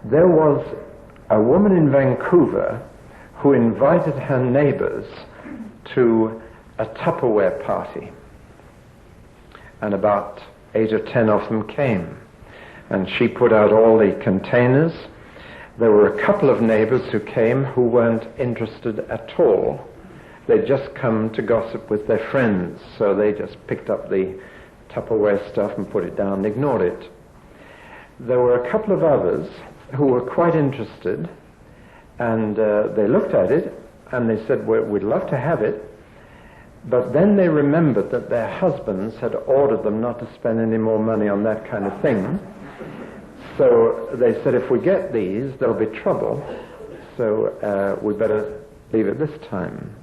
There was a woman in Vancouver who invited her neighbors to a Tupperware party. And about 8 or 10 of them came. And she put out all the containers. There were a couple of neighbors who came who weren't interested at all. They'd just come to gossip with their friends, so they just picked up the Tupperware stuff and put it down and ignored it. There were a couple of others who were quite interested, and they looked at it and they said, well, we'd love to have it, but then they remembered that their husbands had ordered them not to spend any more money on that kind of thing. So they said, if we get these, there'll be trouble, so we better leave it this time.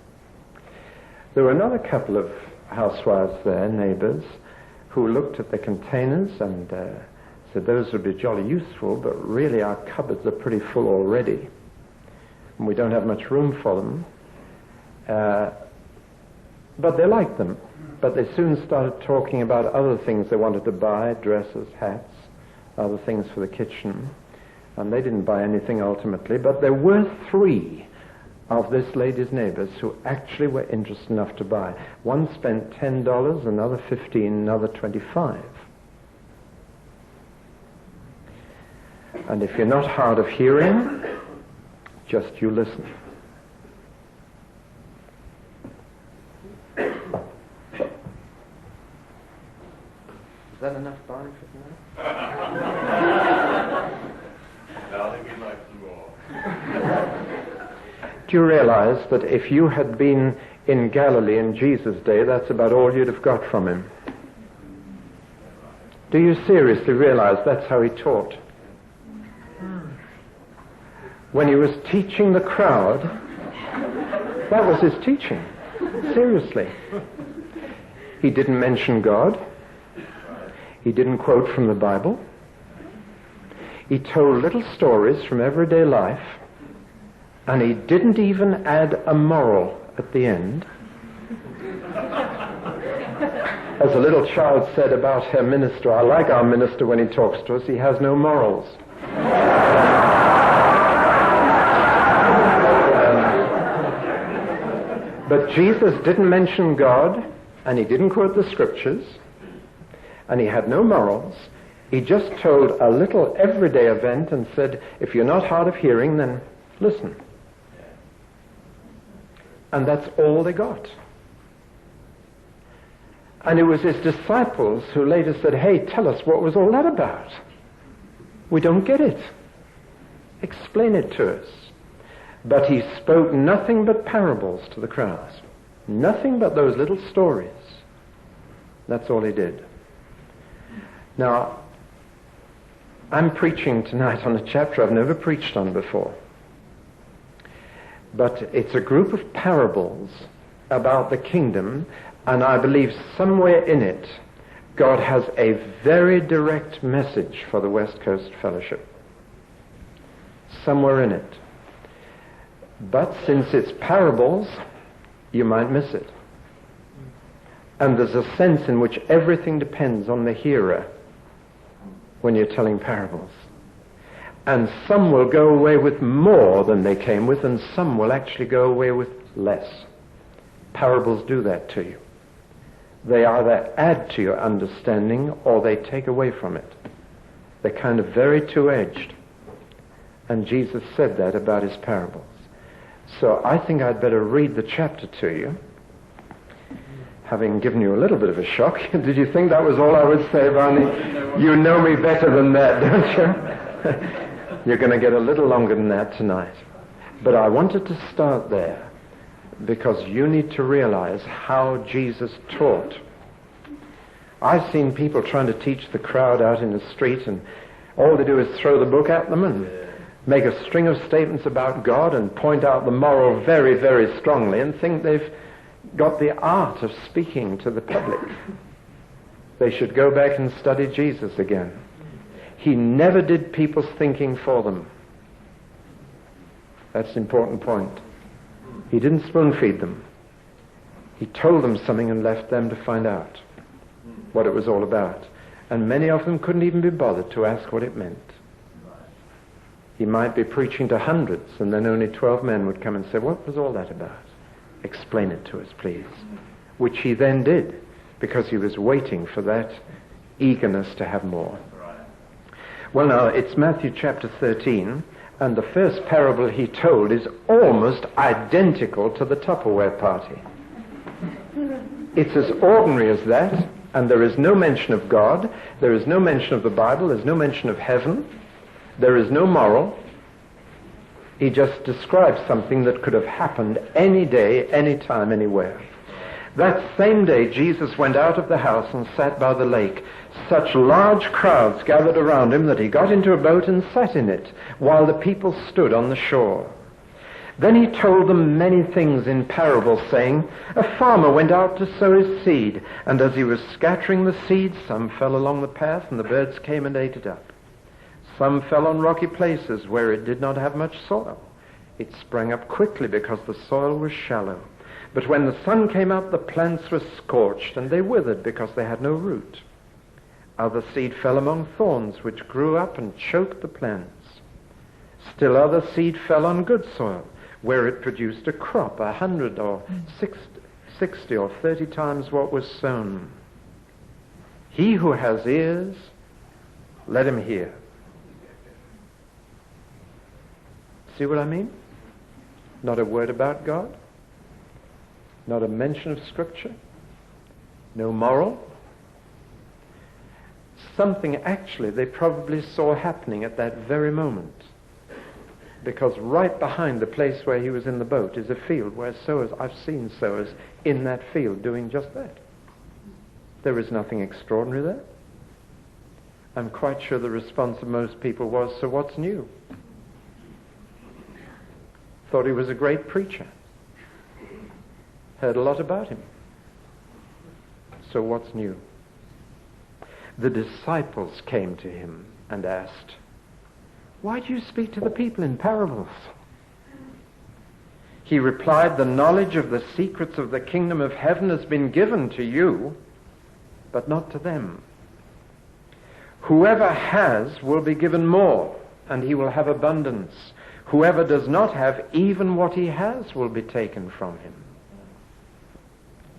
There were another couple of housewives there, neighbors, who looked at the containers and said those would be jolly useful, but really our cupboards are pretty full already, and we don't have much room for them. But they liked them. But they soon started talking about other things they wanted to buy, dresses, hats, other things for the kitchen. And they didn't buy anything ultimately, but there were 3 of this lady's neighbors who actually were interested enough to buy. One spent $10, another $15, another $25. And if you're not hard of hearing, just you listen. Is that enough Barney for tonight? I think he'd like some more. Do you realize that if you had been in Galilee in Jesus' day, that's about all you'd have got from him? Do you seriously realize that's how he taught? When he was teaching the crowd, that was his teaching. Seriously. He didn't mention God. He didn't quote from the Bible. He told little stories from everyday life, and he didn't even add a moral at the end. As a little child said about her minister, I like our minister when he talks to us, he has no morals. But Jesus didn't mention God, and he didn't quote the scriptures, and he had no morals. He just told a little everyday event and said, if you're not hard of hearing, then listen. And that's all they got. And it was his disciples who later said, hey, tell us, what was all that about? We don't get it. Explain it to us. But he spoke nothing but parables to the crowds. Nothing but those little stories. That's all he did. Now, I'm preaching tonight on a chapter I've never preached on before. But it's a group of parables about the kingdom, and I believe somewhere in it God has a very direct message for the West Coast Fellowship. Somewhere in it. But since it's parables, you might miss it. And there's a sense in which everything depends on the hearer when you're telling parables. And some will go away with more than they came with, and some will actually go away with less. Parables do that to you. They either add to your understanding or they take away from it. They're kind of very two-edged. And Jesus said that about his parables. So I think I'd better read the chapter to you, having given you a little bit of a shock. Did you think that was all I would say, Barney? You know me better than that, don't you? You're going to get a little longer than that tonight. But I wanted to start there because you need to realize how Jesus taught. I've seen people trying to teach the crowd out in the street, and all they do is throw the book at them and make a string of statements about God and point out the moral very, very strongly and think they've got the art of speaking to the public. They should go back and study Jesus again. He never did people's thinking for them. That's an important point. He didn't spoon-feed them. He told them something and left them to find out what it was all about. And many of them couldn't even be bothered to ask what it meant. He might be preaching to hundreds, and then only 12 men would come and say, "What was all that about? Explain it to us, please." Which he then did, because he was waiting for that eagerness to have more. Well, now, it's Matthew chapter 13, and the first parable he told is almost identical to the Tupperware party. It's as ordinary as that, and there is no mention of God, there is no mention of the Bible, there's no mention of heaven, there is no moral. He just describes something that could have happened any day, any time, anywhere. That same day, Jesus went out of the house and sat by the lake. Such large crowds gathered around him that he got into a boat and sat in it, while the people stood on the shore. Then he told them many things in parables, saying, "A farmer went out to sow his seed, and as he was scattering the seed, some fell along the path, and the birds came and ate it up. Some fell on rocky places where it did not have much soil. It sprang up quickly because the soil was shallow. But when the sun came up, the plants were scorched, and they withered because they had no root. Other seed fell among thorns, which grew up and choked the plants. Still other seed fell on good soil, where it produced a crop, 100 or 60 or 30 times what was sown. He who has ears, let him hear." See what I mean? Not a word about God, not a mention of Scripture, no moral. Something actually they probably saw happening at that very moment, because right behind the place where he was in the boat is a field where sowers, I've seen sowers in that field doing just that. There is nothing extraordinary there. I'm quite sure the response of most people was, "So what's new?" Thought he was a great preacher. Heard a lot about him. So what's new? The disciples came to him and asked, "Why do you speak to the people in parables?" He replied, "The knowledge of the secrets of the kingdom of heaven has been given to you, but not to them. Whoever has will be given more, and he will have abundance. Whoever does not have, even what he has will be taken from him.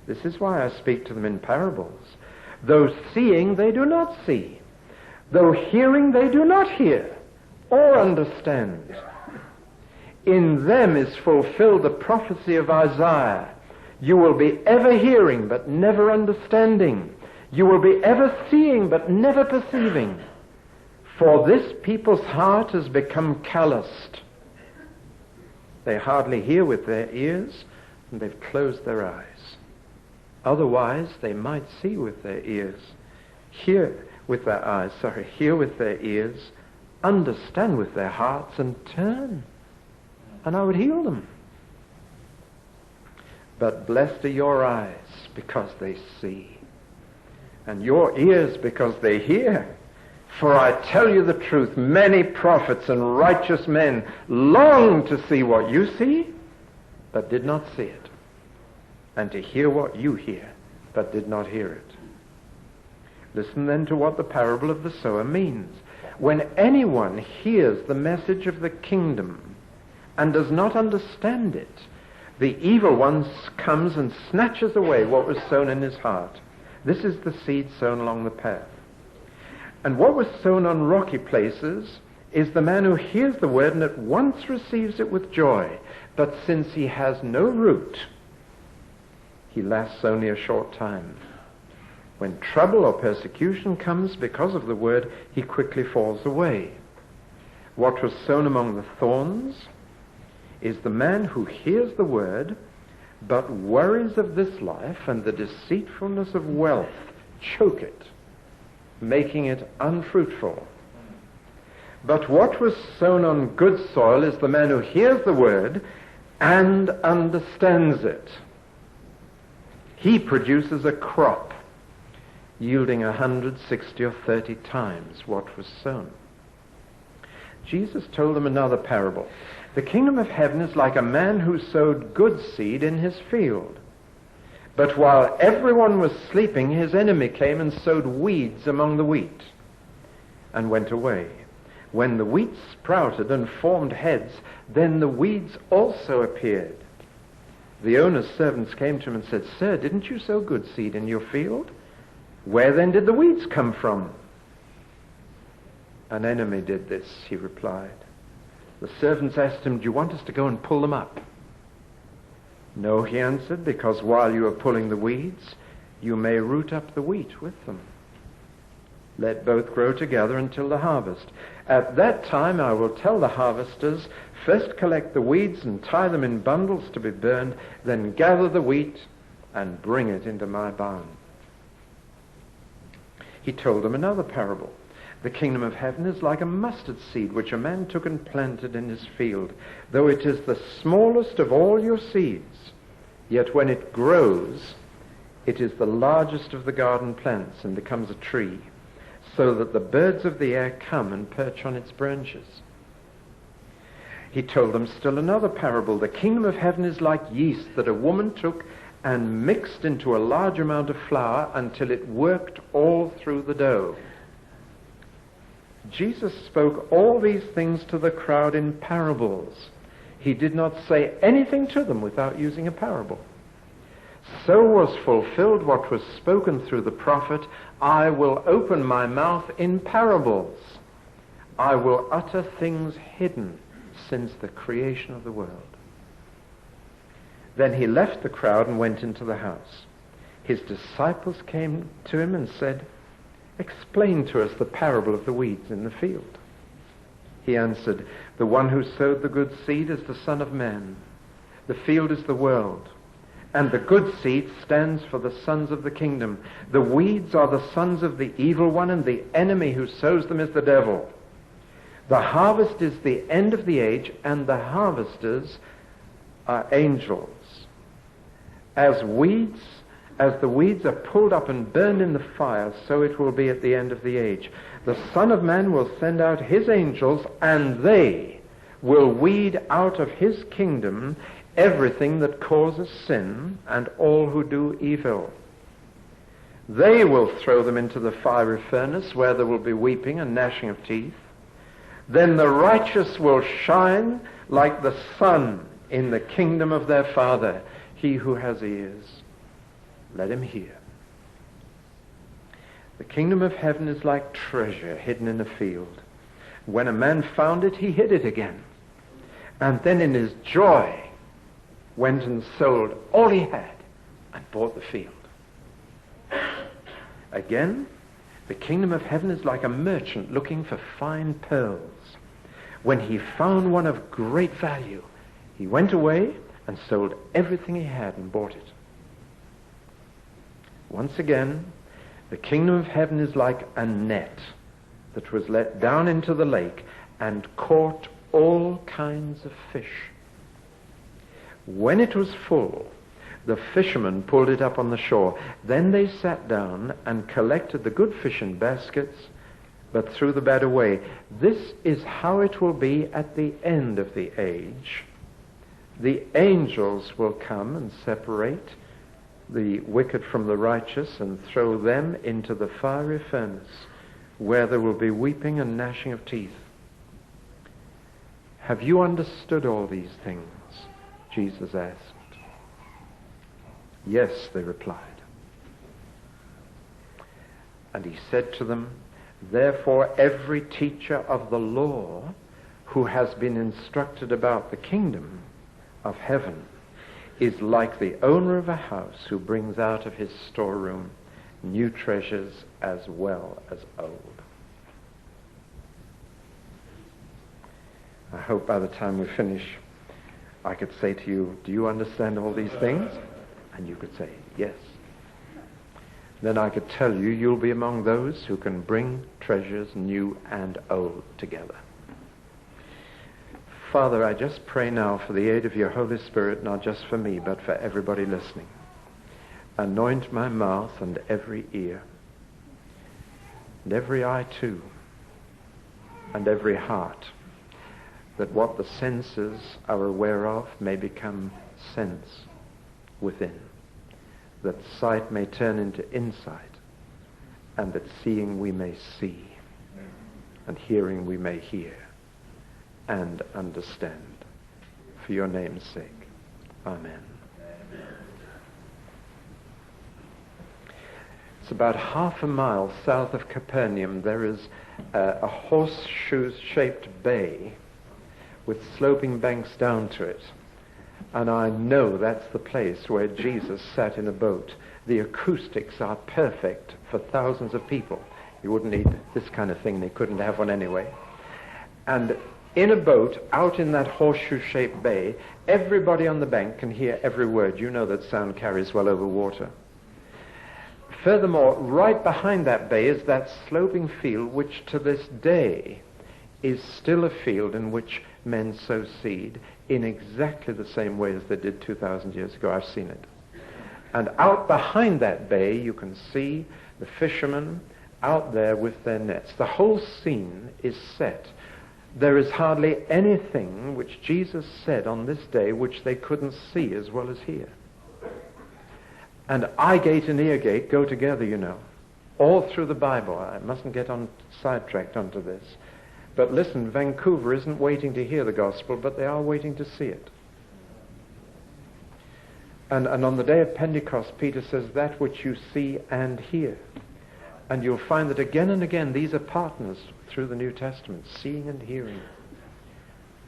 This is why I speak to them in parables. Though seeing, they do not see. Though hearing, they do not hear or understand. In them is fulfilled the prophecy of Isaiah. You will be ever hearing, but never understanding. You will be ever seeing, but never perceiving. For this people's heart has become calloused. They hardly hear with their ears, and they've closed their eyes. Otherwise, they might see with their ears, hear with their eyes, hear with their ears, understand with their hearts, and turn, and I would heal them. But blessed are your eyes because they see, and your ears because they hear. For I tell you the truth, many prophets and righteous men longed to see what you see, but did not see it, and to hear what you hear, but did not hear it. Listen then to what the parable of the sower means. When anyone hears the message of the kingdom and does not understand it, the evil one comes and snatches away what was sown in his heart. This is the seed sown along the path. And what was sown on rocky places is the man who hears the word and at once receives it with joy. But since he has no root, he lasts only a short time. When trouble or persecution comes because of the word, he quickly falls away. What was sown among the thorns is the man who hears the word, but worries of this life and the deceitfulness of wealth choke it, making it unfruitful. But what was sown on good soil is the man who hears the word and understands it. He produces a crop yielding 160 or 30 times what was sown. Jesus told them another parable. The kingdom of heaven is like a man who sowed good seed in his field. But while everyone was sleeping, his enemy came and sowed weeds among the wheat and went away. When the wheat sprouted and formed heads, then the weeds also appeared. The owner's servants came to him and said, "Sir, didn't you sow good seed in your field? Where then did the weeds come from?" "An enemy did this," he replied. The servants asked him, "Do you want us to go and pull them up?" "No," he answered, "because while you are pulling the weeds, you may root up the wheat with them. Let both grow together until the harvest. At that time I will tell the harvesters, first collect the weeds and tie them in bundles to be burned, then gather the wheat and bring it into my barn." He told them another parable. "The kingdom of heaven is like a mustard seed which a man took and planted in his field. Though it is the smallest of all your seeds, yet when it grows, it is the largest of the garden plants and becomes a tree, so that the birds of the air come and perch on its branches." He told them still another parable. "The kingdom of heaven is like yeast that a woman took and mixed into a large amount of flour until it worked all through the dough." Jesus spoke all these things to the crowd in parables. He did not say anything to them without using a parable. So was fulfilled what was spoken through the prophet, "I will open my mouth in parables. I will utter things hidden since the creation of the world." Then he left the crowd and went into the house. His disciples came to him and said, "Explain to us the parable of the weeds in the field." He answered, "The one who sowed the good seed is the Son of Man. The field is the world. And the good seed stands for the sons of the kingdom. The weeds are the sons of the evil one, and the enemy who sows them is the devil. The harvest is the end of the age, and the harvesters are angels. As the weeds are pulled up and burned in the fire, so it will be at the end of the age. The Son of Man will send out his angels, and they will weed out of his kingdom everything that causes sin and all who do evil. They will throw them into the fiery furnace, where there will be weeping and gnashing of teeth. Then the righteous will shine like the sun in the kingdom of their Father. He who has ears, let him hear." The kingdom of heaven is like treasure hidden in a field. When a man found it, he hid it again, and then in his joy went and sold all he had and bought the field. Again, the kingdom of heaven is like a merchant looking for fine pearls. When he found one of great value, he went away and sold everything he had and bought it. Once again, the kingdom of heaven is like a net that was let down into the lake and caught all kinds of fish. When it was full, the fishermen pulled it up on the shore. Then they sat down and collected the good fish in baskets, but threw the bad away. This is how it will be at the end of the age. The angels will come and separate the wicked from the righteous and throw them into the fiery furnace, where there will be weeping and gnashing of teeth. "Have you understood all these things?" Jesus asked. "Yes," they replied. And he said to them, "Therefore every teacher of the law who has been instructed about the kingdom of heaven is like the owner of a house who brings out of his storeroom new treasures as well as old." I hope by the time we finish, I could say to you, "Do you understand all these things?" And you could say, "Yes." Then I could tell you, you'll be among those who can bring treasures new and old together. Father, I just pray now for the aid of your Holy Spirit, not just for me, but for everybody listening. Anoint my mouth and every ear, and every eye too, and every heart, that what the senses are aware of may become sense within, that sight may turn into insight, and that seeing we may see. and hearing we may hear and understand. For your name's sake. Amen. It's about half a mile south of Capernaum. There is a horseshoe-shaped bay with sloping banks down to it. And I know that's the place where Jesus sat in a boat. The acoustics are perfect for thousands of people. You wouldn't need this kind of thing. They couldn't have one anyway. And in a boat, out in that horseshoe-shaped bay, everybody on the bank can hear every word. You know that sound carries well over water. Furthermore, right behind that bay is that sloping field which to this day is still a field in which men sow seed in exactly the same way as they did 2,000 years ago. I've seen it. And out behind that bay you can see the fishermen out there with their nets. The whole scene is set. There is hardly anything which Jesus said on this day which they couldn't see as well as hear. And eye gate and ear gate go together, you know, all through the Bible. I mustn't get sidetracked onto this. But listen, Vancouver isn't waiting to hear the gospel, but they are waiting to see it. And on the day of Pentecost, Peter says, that which you see and hear. And you'll find that again and again, these are partners through the New Testament, seeing and hearing.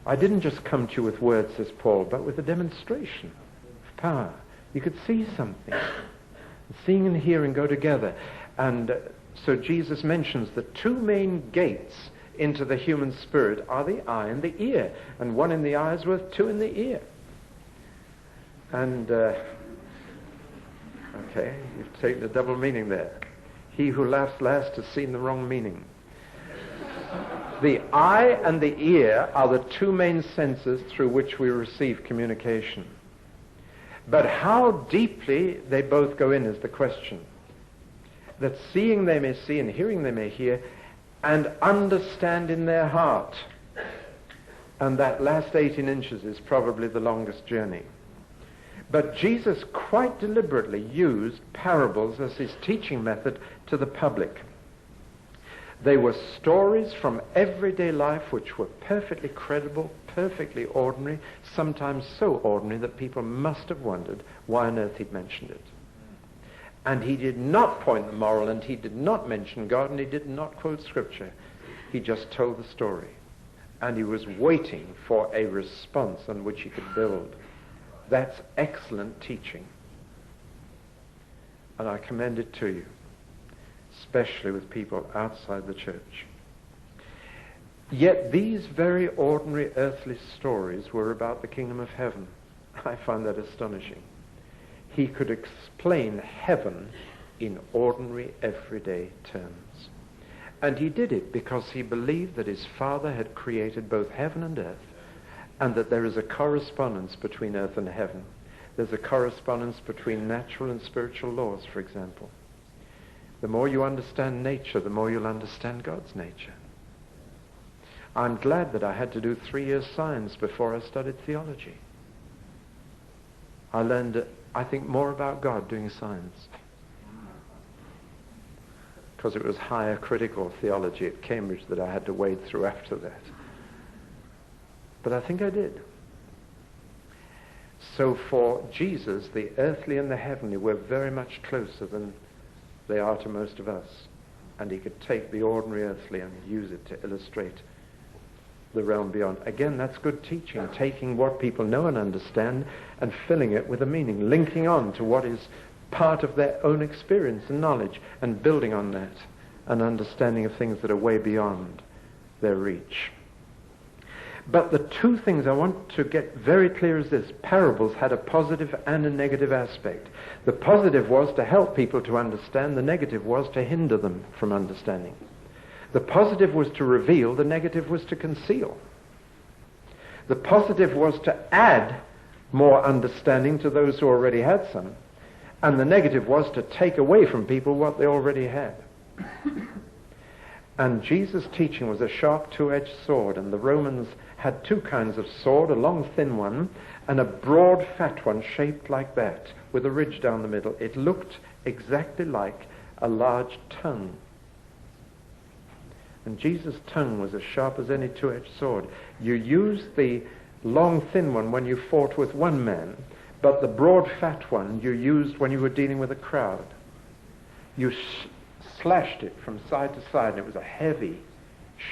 I didn't just come to you with words, says Paul, but with a demonstration of power. You could see something. Seeing and hearing go together. And so Jesus mentions the two main gates into the human spirit are the eye and the ear. And one in the eye is worth two in the ear. And, okay, you've taken a double meaning there. He who laughs last has seen the wrong meaning. The eye and the ear are the two main senses through which we receive communication. But how deeply they both go in is the question. That seeing they may see and hearing they may hear and understand in their heart. And that last 18 inches is probably the longest journey. But Jesus quite deliberately used parables as his teaching method to the public. They were stories from everyday life which were perfectly credible, perfectly ordinary, sometimes so ordinary that people must have wondered why on earth he'd mentioned it. And he did not point the moral, and he did not mention God, and he did not quote Scripture. He just told the story. And he was waiting for a response on which he could build. That's excellent teaching. And I commend it to you, especially with people outside the church. Yet these very ordinary earthly stories were about the kingdom of heaven. I find that astonishing. He could explain heaven in ordinary, everyday terms. And he did it because he believed that his Father had created both heaven and earth, and that there is a correspondence between earth and heaven. There's a correspondence between natural and spiritual laws, for example. The more you understand nature, the more you'll understand God's nature. I'm glad that I had to do 3 years science before I studied theology. I learned, I think, more about God doing science. Because it was higher critical theology at Cambridge that I had to wade through after that. But I think I did. So for Jesus, the earthly and the heavenly were very much closer than they are to most of us. And he could take the ordinary earthly and use it to illustrate the realm beyond. Again, that's good teaching, taking what people know and understand and filling it with a meaning, linking on to what is part of their own experience and knowledge, and building on that, an understanding of things that are way beyond their reach. But the two things I want to get very clear is this: parables had a positive and a negative aspect. The positive was to help people to understand, the negative was to hinder them from understanding. The positive was to reveal, the negative was to conceal. The positive was to add more understanding to those who already had some, and the negative was to take away from people what they already had. And Jesus' teaching was a sharp two-edged sword, and the Romans had two kinds of sword, a long thin one and a broad fat one shaped like that with a ridge down the middle. It looked exactly like a large tongue. And Jesus' tongue was as sharp as any two-edged sword. You used the long, thin one when you fought with one man, but the broad, fat one you used when you were dealing with a crowd. You slashed it from side to side, and it was a heavy,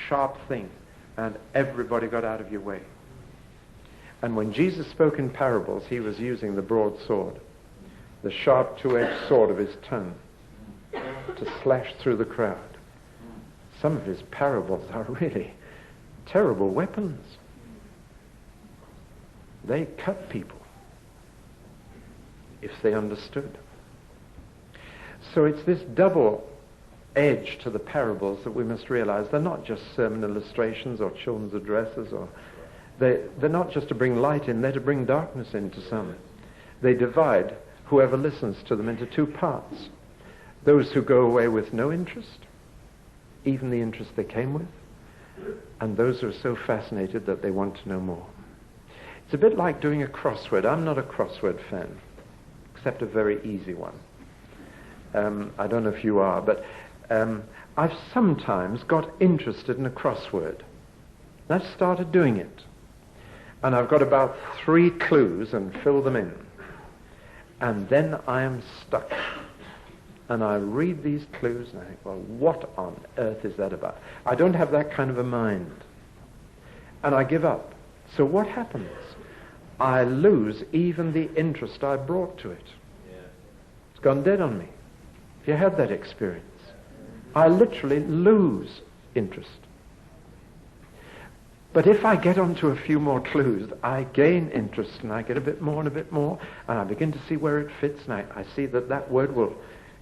sharp thing, and everybody got out of your way. And when Jesus spoke in parables, he was using the broad sword, the sharp two-edged sword of his tongue, to slash through the crowd. Some of his parables are really terrible weapons. They cut people if they understood. So it's this double edge to the parables that we must realize. They're not just sermon illustrations or children's addresses, or they're not just to bring light in, they're to bring darkness into some. They divide whoever listens to them into two parts. Those who go away with no interest, even the interest they came with, and those who are so fascinated that they want to know more. It's a bit like doing a crossword. I'm not a crossword fan, except a very easy one. I don't know if you are, but I've sometimes got interested in a crossword. And I've started doing it. And I've got about 3 clues and fill them in. And then I am stuck. And I read these clues and I think, well, what on earth is that about? I don't have that kind of a mind. And I give up. So what happens? I lose even the interest I brought to it. Yeah. It's gone dead on me. Have you had that experience? I literally lose interest. But if I get onto a few more clues, I gain interest, and I get a bit more, and I begin to see where it fits, and I see that that word will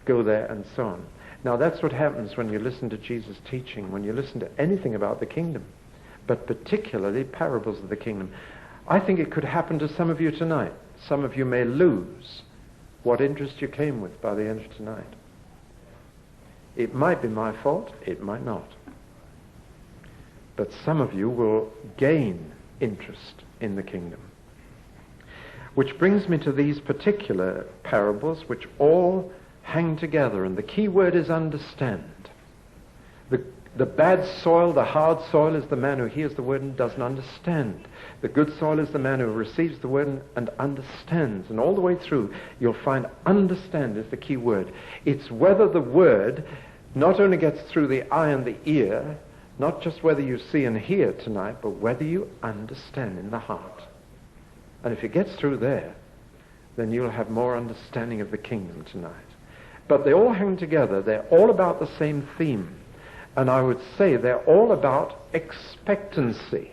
go there, and so on. Now that's what happens when you listen to Jesus' teaching, when you listen to anything about the kingdom, but particularly parables of the kingdom. I think it could happen to some of you tonight. Some of you may lose what interest you came with by the end of tonight. It might be my fault, it might not. But some of you will gain interest in the kingdom. Which brings me to these particular parables, which all hang together, and the key word is understand. The bad soil, the hard soil, is the man who hears the word and doesn't understand. The good soil is the man who receives the word and understands. And all the way through, you'll find understand is the key word. It's whether the word not only gets through the eye and the ear, not just whether you see and hear tonight, but whether you understand in the heart. And if it gets through there, then you'll have more understanding of the kingdom tonight. But they all hang together. They're all about the same theme. And I would say they're all about expectancy.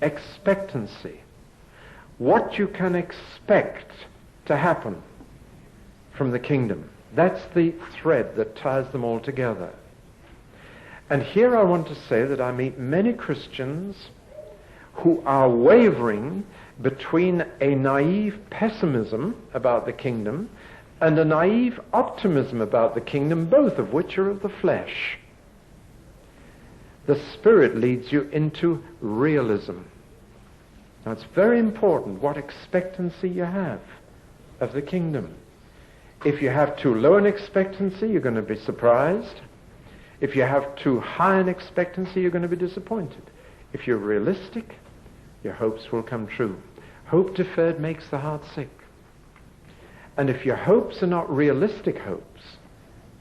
Expectancy. What you can expect to happen from the kingdom. That's the thread that ties them all together. And here I want to say that I meet many Christians who are wavering between a naive pessimism about the kingdom and a naive optimism about the kingdom, both of which are of the flesh. The Spirit leads you into realism. Now it's very important what expectancy you have of the kingdom. If you have too low an expectancy, you're going to be surprised. If you have too high an expectancy, you're going to be disappointed. If you're realistic, your hopes will come true. Hope deferred makes the heart sick. And if your hopes are not realistic hopes,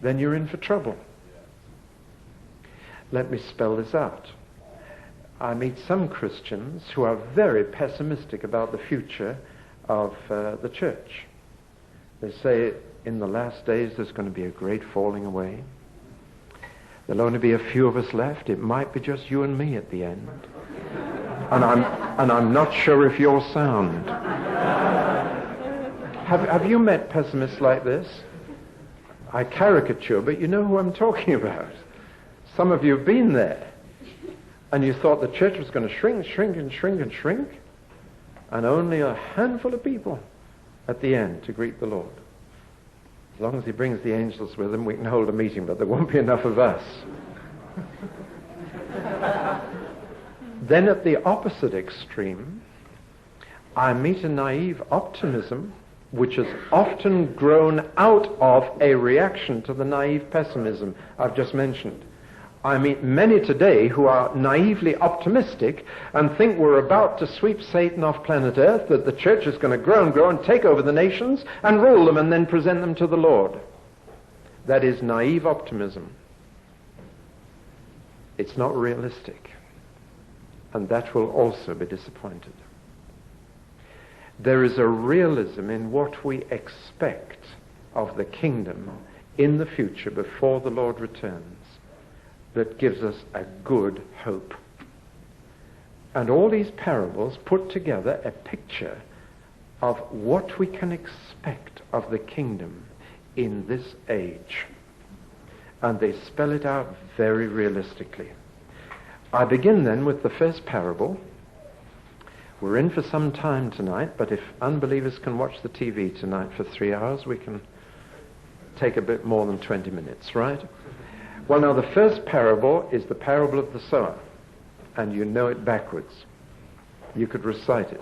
then you're in for trouble. Let me spell this out. I meet some Christians who are very pessimistic about the future of the church. They say in the last days there's going to be a great falling away. There'll only be a few of us left. It might be just you and me at the end. And I'm not sure if you're sound. Have you met pessimists like this? I caricature, but you know who I'm talking about. Some of you have been there. And you thought the church was going to shrink, and only a handful of people at the end to greet the Lord. As long as he brings the angels with him, we can hold a meeting, but there won't be enough of us. Then at the opposite extreme, I meet a naive optimism which has often grown out of a reaction to the naive pessimism I've just mentioned. I meet many today who are naively optimistic and think we're about to sweep Satan off planet Earth, that the church is going to grow and take over the nations and rule them and then present them to the Lord. That is naive optimism. It's not realistic. And that will also be disappointed. There is a realism in what we expect of the kingdom in the future before the Lord returns that gives us a good hope. And all these parables put together a picture of what we can expect of the kingdom in this age. And they spell it out very realistically. I begin then with the first parable. We're in for some time tonight, but if unbelievers can watch the TV tonight for 3 hours, we can take a bit more than 20 minutes, right? Well, now, the first parable is the parable of the sower, and you know it backwards. You could recite it.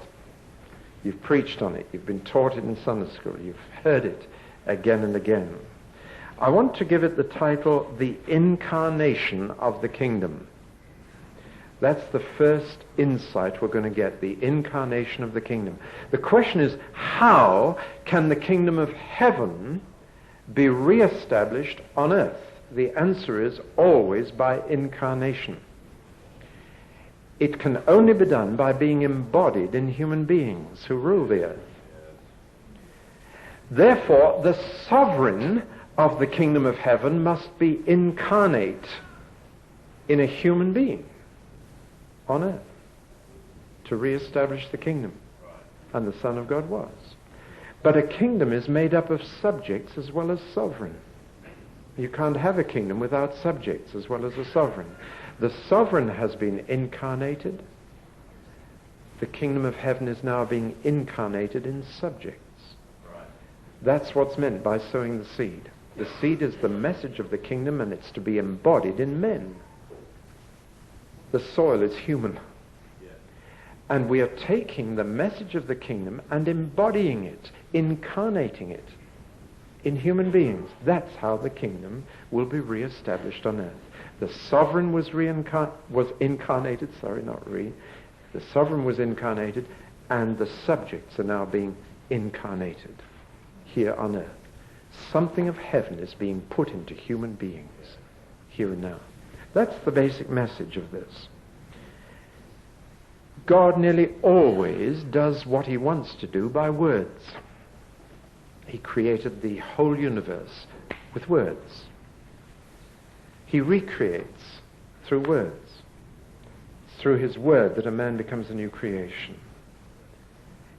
You've preached on it. You've been taught it in Sunday school. You've heard it again and again. I want to give it the title, The Incarnation of the Kingdom. That's the first insight we're going to get, the incarnation of the kingdom. The question is, how can the kingdom of heaven be reestablished on earth? The answer is always by incarnation. It can only be done by being embodied in human beings who rule the earth. Therefore, the sovereign of the kingdom of heaven must be incarnate in a human being on earth to reestablish the kingdom. And the Son of God was. But a kingdom is made up of subjects as well as sovereign. You can't have a kingdom without subjects as well as a sovereign. The sovereign has been incarnated. The kingdom of heaven is now being incarnated in subjects. That's what's meant by sowing the seed. The seed is the message of the kingdom, and it's to be embodied in men. The soil is human. And we are taking the message of the kingdom and embodying it, incarnating it in human beings. That's how the kingdom will be reestablished on earth. The sovereign was incarnated, the sovereign was incarnated, and the subjects are now being incarnated here on earth. Something of heaven is being put into human beings here and now. That's the basic message of this. God nearly always does what he wants to do by words. He created the whole universe with words. He recreates through words. It's through his word that a man becomes a new creation.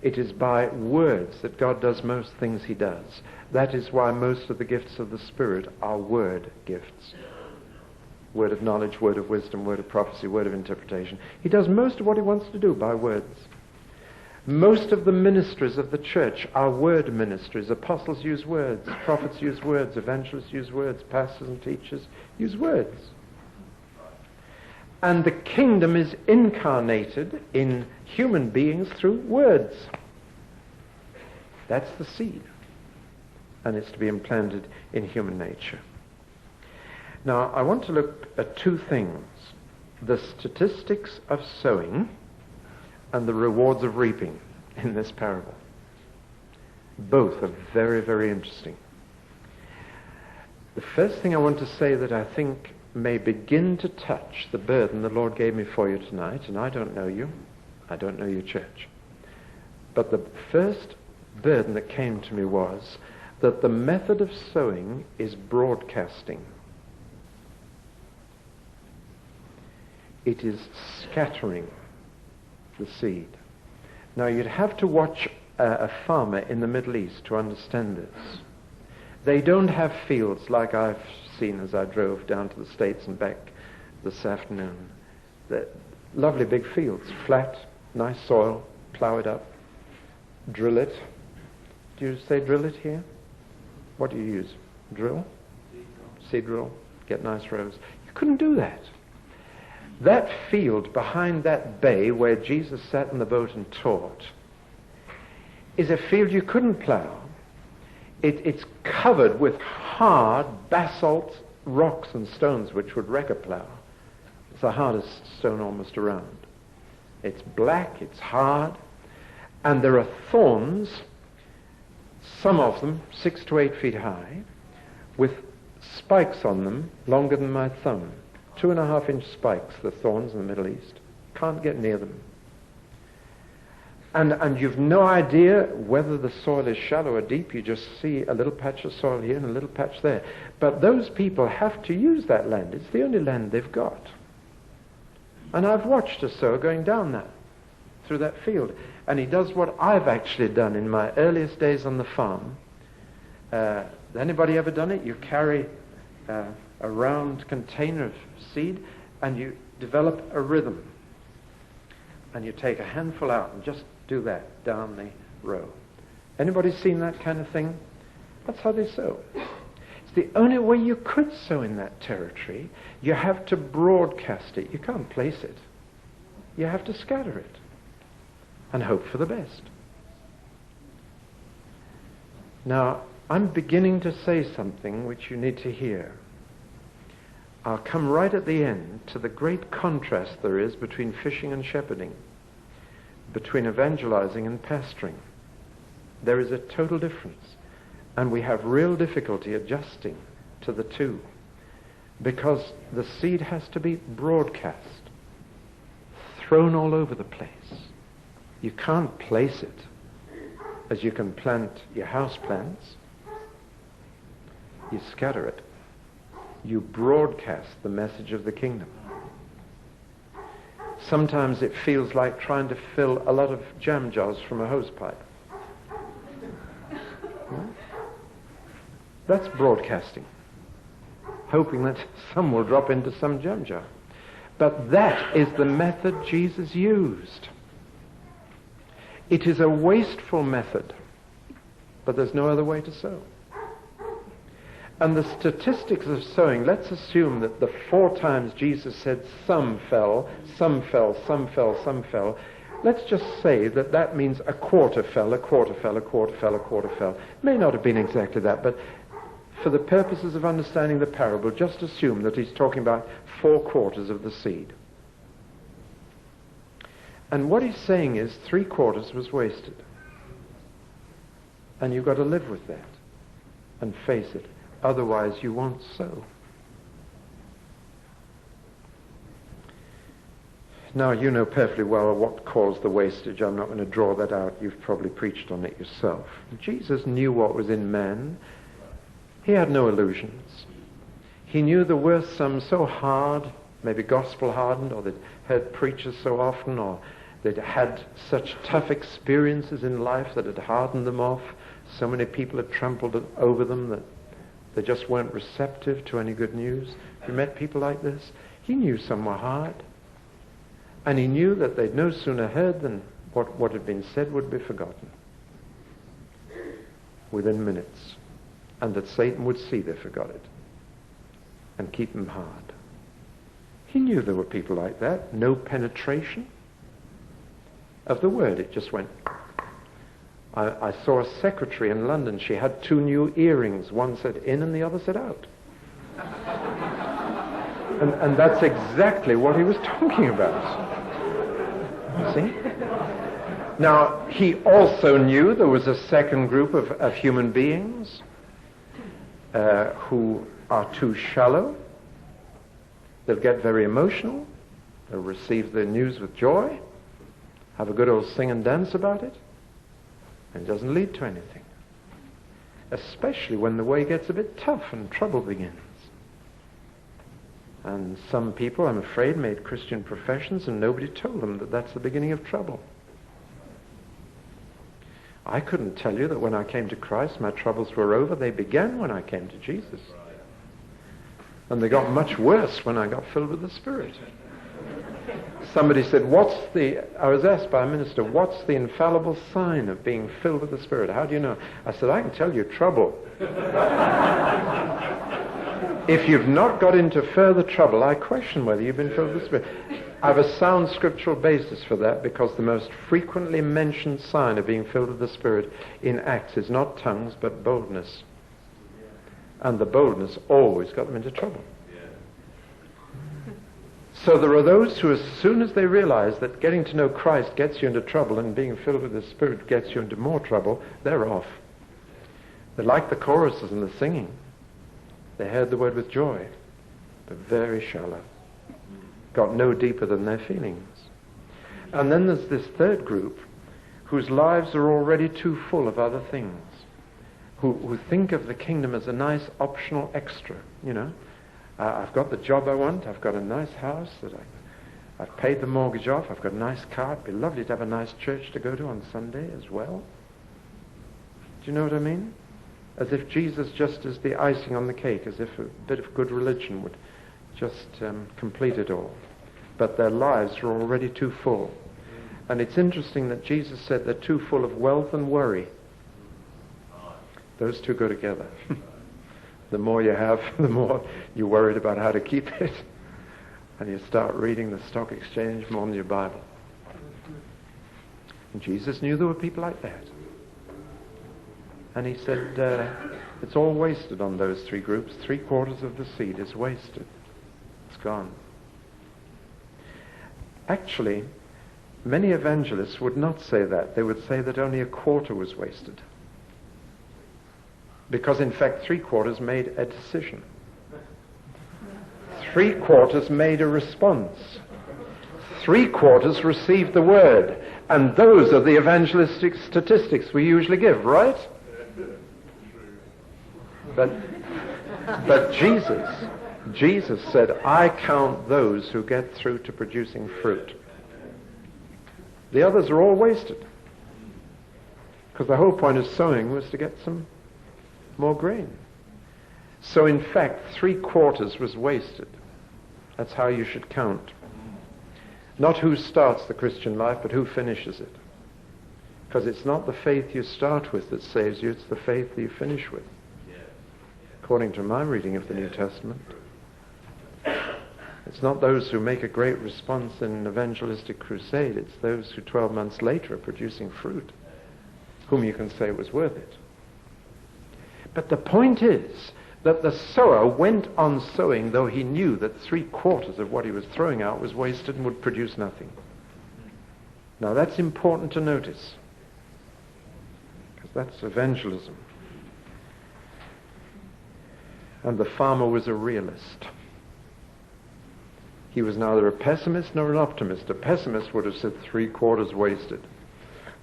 It is by words that God does most things he does. That is why most of the gifts of the Spirit are word gifts. Word of knowledge, word of wisdom, word of prophecy, word of interpretation. He does most of what he wants to do by words. Most of the ministries of the church are word ministries. Apostles use words, prophets use words, evangelists use words, pastors and teachers use words. And the kingdom is incarnated in human beings through words. That's the seed. And it's to be implanted in human nature. Now, I want to look at two things: the statistics of sowing and the rewards of reaping in this parable. Both are very, very interesting. The first thing I want to say that I think may begin to touch the burden the Lord gave me for you tonight, and I don't know you, I don't know your church, but the first burden that came to me was that the method of sowing is broadcasting. It is scattering the seed. Now, you'd have to watch a farmer in the Middle East to understand this. They don't have fields like I've seen as I drove down to the States and back this afternoon. They're lovely big fields, flat, nice soil, plow it up, drill it. Do you say drill it here? What do you use? Drill? Seed drill. Get nice rows. You couldn't do that. That field behind that bay where Jesus sat in the boat and taught is a field you couldn't plow. It's covered with hard basalt rocks and stones which would wreck a plough. It's the hardest stone almost around. It's black, it's hard, and there are thorns, some of them 6 to 8 feet high, with spikes on them longer than my thumb. 2.5-inch spikes, the thorns in the Middle East. Can't get near them. And you've no idea whether the soil is shallow or deep. You just see a little patch of soil here and a little patch there. But those people have to use that land. It's the only land they've got. And I've watched a sower going down that, through that field. And he does what I've actually done in my earliest days on the farm. Anybody ever done it? You carry a round container of seed and you develop a rhythm. And you take a handful out and just do that down the row. Anybody seen that kind of thing? That's how they sow. It's the only way you could sow in that territory. You have to broadcast it. You can't place it. You have to scatter it and hope for the best. Now, I'm beginning to say something which you need to hear. I'll come right at the end to the great contrast there is between fishing and shepherding, between evangelizing and pastoring. There is a total difference, and we have real difficulty adjusting to the two, because the seed has to be broadcast, thrown all over the place. You can't place it as you can plant your house plants. You scatter it. You broadcast the message of the kingdom. Sometimes it feels like trying to fill a lot of jam jars from a hose pipe. That's broadcasting, hoping that some will drop into some jam jar. But that is the method Jesus used. It is a wasteful method, but there's no other way to sow. And the statistics of sowing, let's assume that the 4 times Jesus said some fell, some fell, some fell, some fell. Let's just say that that means a quarter fell, a quarter fell, a quarter fell, a quarter fell. It may not have been exactly that, but for the purposes of understanding the parable, just assume that he's talking about 4 quarters of the seed. And what he's saying is 3 quarters was wasted. And you've got to live with that and face it. Otherwise, you won't sow. Now, you know perfectly well what caused the wastage. I'm not going to draw that out. You've probably preached on it yourself. Jesus knew what was in man. He had no illusions. He knew there were some so hard, maybe gospel-hardened, or they'd heard preachers so often, or they'd had such tough experiences in life that had hardened them off. So many people had trampled over them that they just weren't receptive to any good news. You met people like this? He knew some were hard. And he knew that they'd no sooner heard than what had been said would be forgotten within minutes. And that Satan would see they forgot it and keep them hard. He knew there were people like that. No penetration of the word. It just went. I saw a secretary in London. She had 2 new earrings. One said in and the other said out. and that's exactly what he was talking about. You see? Now, he also knew there was a second group of human beings who are too shallow. They'll get very emotional. They'll receive the news with joy, have a good old sing and dance about it, and it doesn't lead to anything. Especially when the way gets a bit tough and trouble begins. And some people, I'm afraid, made Christian professions and nobody told them that that's the beginning of trouble. I couldn't tell you that when I came to Christ my troubles were over. They began when I came to Jesus. And they got much worse when I got filled with the Spirit. Somebody said, I was asked by a minister, what's the infallible sign of being filled with the Spirit? How do you know? I said, I can tell you trouble. If you've not got into further trouble, I question whether you've been filled with the Spirit. I have a sound scriptural basis for that, because the most frequently mentioned sign of being filled with the Spirit in Acts is not tongues, but boldness. And the boldness always got them into trouble. So there are those who, as soon as they realize that getting to know Christ gets you into trouble and being filled with the Spirit gets you into more trouble, they're off. They like the choruses and the singing. They heard the word with joy, but very shallow. Got no deeper than their feelings. And then there's this third group whose lives are already too full of other things, who think of the kingdom as a nice optional extra, you know. I've got the job I want, I've got a nice house that I've paid the mortgage off, I've got a nice car, it'd be lovely to have a nice church to go to on Sunday as well. Do you know what I mean? As if Jesus just is the icing on the cake, as if a bit of good religion would just complete it all. But their lives are already too full. And it's interesting that Jesus said they're too full of wealth and worry. Those two go together. The more you have, the more you're worried about how to keep it. And you start reading the stock exchange more than your Bible. And Jesus knew there were people like that. And he said, it's all wasted on those three groups. 3/4 of the seed is wasted. It's gone. Actually, many evangelists would not say that. They would say that only 1/4 was wasted. Because in fact 3/4 made a decision. 3/4 made a response. 3/4 received the word. And those are the evangelistic statistics we usually give, right? But Jesus said, I count those who get through to producing fruit. The others are all wasted. Because the whole point of sowing was to get some more grain. So in fact, 3/4 was wasted. That's how you should count. Not who starts the Christian life, but who finishes it. Because it's not the faith you start with that saves you, it's the faith that you finish with. According to my reading of the New Testament. It's not those who make a great response in an evangelistic crusade, it's those who 12 months later are producing fruit, whom you can say was worth it. But the point is that the sower went on sowing though he knew that 3/4 of what he was throwing out was wasted and would produce nothing. Now that's important to notice, because that's evangelism. And the farmer was a realist. He was neither a pessimist nor an optimist. A pessimist would have said 3/4 wasted.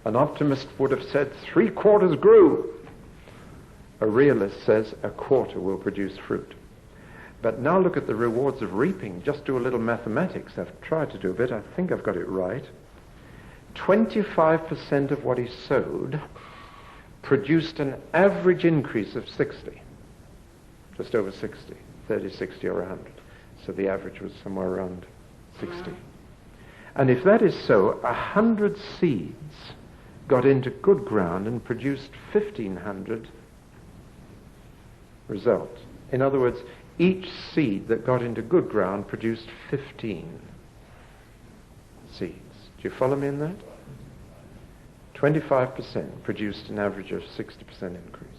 An optimist would have said 3/4 grew. A realist says 1/4 will produce fruit. But now look at the rewards of reaping. Just do a little mathematics. I've tried to do a bit. I think I've got it right. 25% of what he sowed produced an average increase of 60. Just over 60. 30, 60 or 100. So the average was somewhere around 60. And if that is so, 100 seeds got into good ground and produced 1,500 results. In other words, each seed that got into good ground produced 15 seeds. Do you follow me in that? 25% produced an average of 60% increase.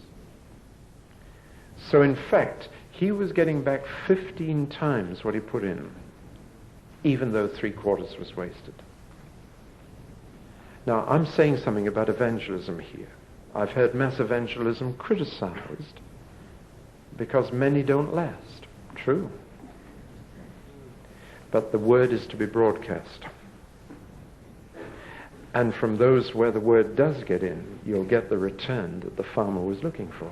So in fact, he was getting back 15 times what he put in, even though 3/4 was wasted. Now, I'm saying something about evangelism here. I've heard mass evangelism criticized because many don't last. True. But the word is to be broadcast. And from those where the word does get in, you'll get the return that the farmer was looking for.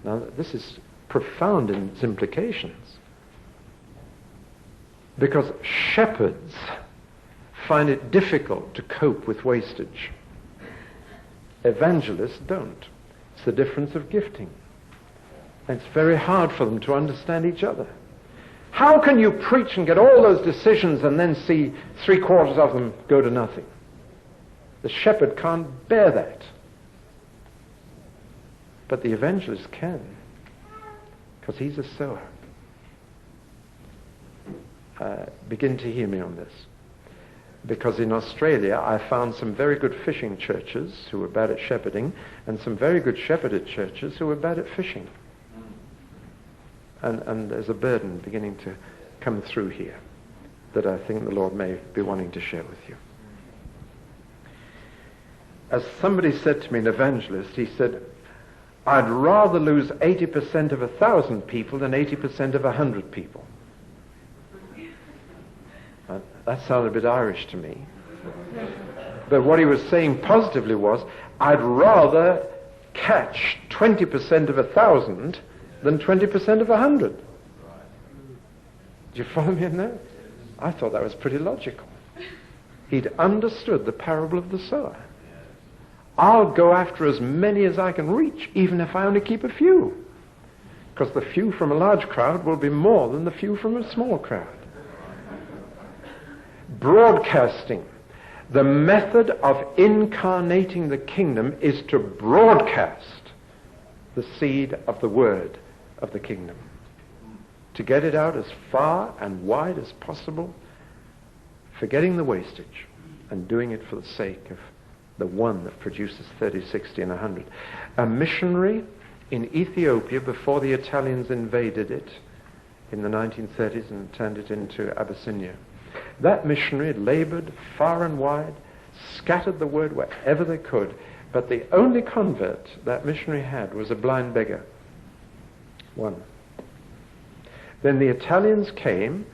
Now, this is profound in its implications. Because shepherds find it difficult to cope with wastage. Evangelists don't. It's the difference of gifting. And it's very hard for them to understand each other. How can you preach and get all those decisions and then see 3/4 of them go to nothing? The shepherd can't bear that. But the evangelist can, because he's a sower. Begin to hear me on this. Because in Australia I found some very good fishing churches who were bad at shepherding, and some very good shepherded churches who were bad at fishing. And there's a burden beginning to come through here that I think the Lord may be wanting to share with you. As somebody said to me, an evangelist, he said, I'd rather lose 80% of 1,000 people than 80% of 100 people. That sounded a bit Irish to me. But what he was saying positively was, I'd rather catch 20% of 1,000 than 20% of 100. Do you follow me in that? I thought that was pretty logical. He'd understood the parable of the sower. I'll go after as many as I can reach, even if I only keep a few. Because the few from a large crowd will be more than the few from a small crowd. Broadcasting. The method of incarnating the kingdom is to broadcast the seed of the word of the kingdom. To get it out as far and wide as possible, forgetting the wastage and doing it for the sake of the one that produces 30, 60, and 100. A missionary in Ethiopia, before the Italians invaded it in the 1930s and turned it into Abyssinia, that missionary labored far and wide, scattered the word wherever they could, but the only convert that missionary had was a blind beggar. One. Then the Italians came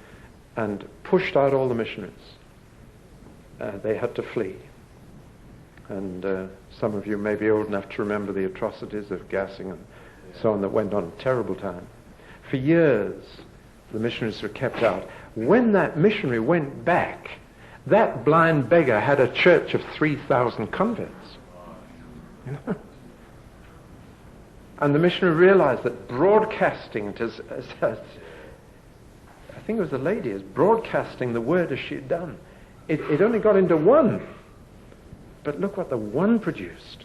and pushed out all the missionaries. They had to flee. And some of you may be old enough to remember the atrocities of gassing and so on that went on. Terrible time. For years, the missionaries were kept out. When that missionary went back, that blind beggar had a church of 3,000 converts. You know? And the missionary realized that broadcasting it as I think it was the lady, as broadcasting the word as she had done, it only got into one. But look what the one produced,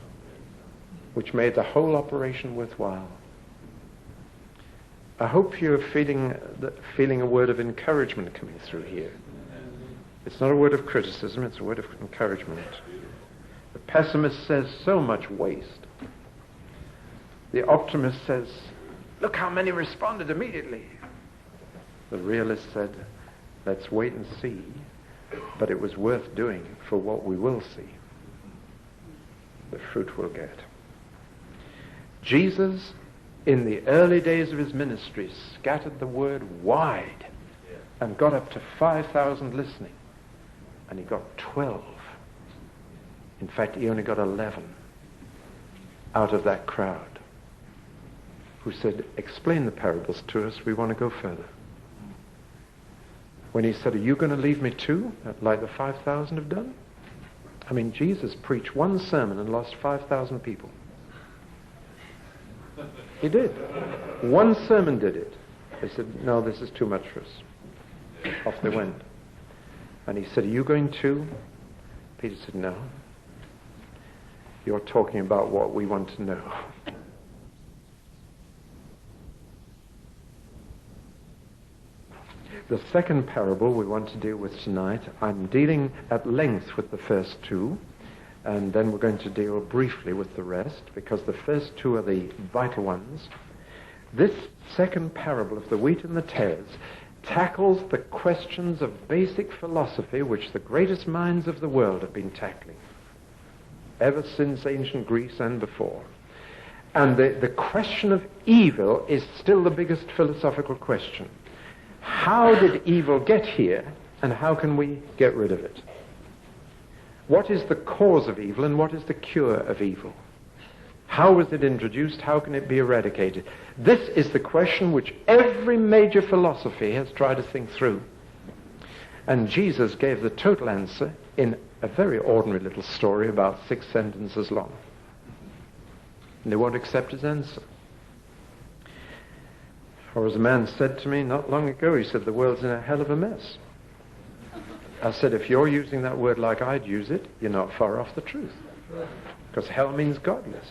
which made the whole operation worthwhile. I hope you're feeling a word of encouragement coming through here. It's not a word of criticism, it's a word of encouragement. The pessimist says so much waste. The optimist says, look how many responded immediately. The realist said, let's wait and see, but it was worth doing for what we will see. The fruit we'll get. Jesus, in the early days of his ministry, scattered the word wide and got up to 5,000 listening. And he got 12. In fact, he only got 11 out of that crowd who said, explain the parables to us, we want to go further. When he said, are you going to leave me too, like the 5,000 have done? I mean, Jesus preached one sermon and lost 5,000 people. He did. One sermon did it. They said, no, this is too much for us. Off they went. And he said, are you going too? Peter said, no. You're talking about what we want to know. The second parable we want to deal with tonight, I'm dealing at length with the first two, and then we're going to deal briefly with the rest, because the first two are the vital ones. This second parable of the wheat and the tares tackles the questions of basic philosophy which the greatest minds of the world have been tackling, ever since ancient Greece and before. And the question of evil is still the biggest philosophical question. How did evil get here, and how can we get rid of it? What is the cause of evil, and what is the cure of evil? How was it introduced? How can it be eradicated? This is the question which every major philosophy has tried to think through. And Jesus gave the total answer in a very ordinary little story about 6 sentences long. And they won't accept his answer. Or as a man said to me not long ago, he said, the world's in a hell of a mess. I said, if you're using that word like I'd use it, you're not far off the truth. Because hell means godless.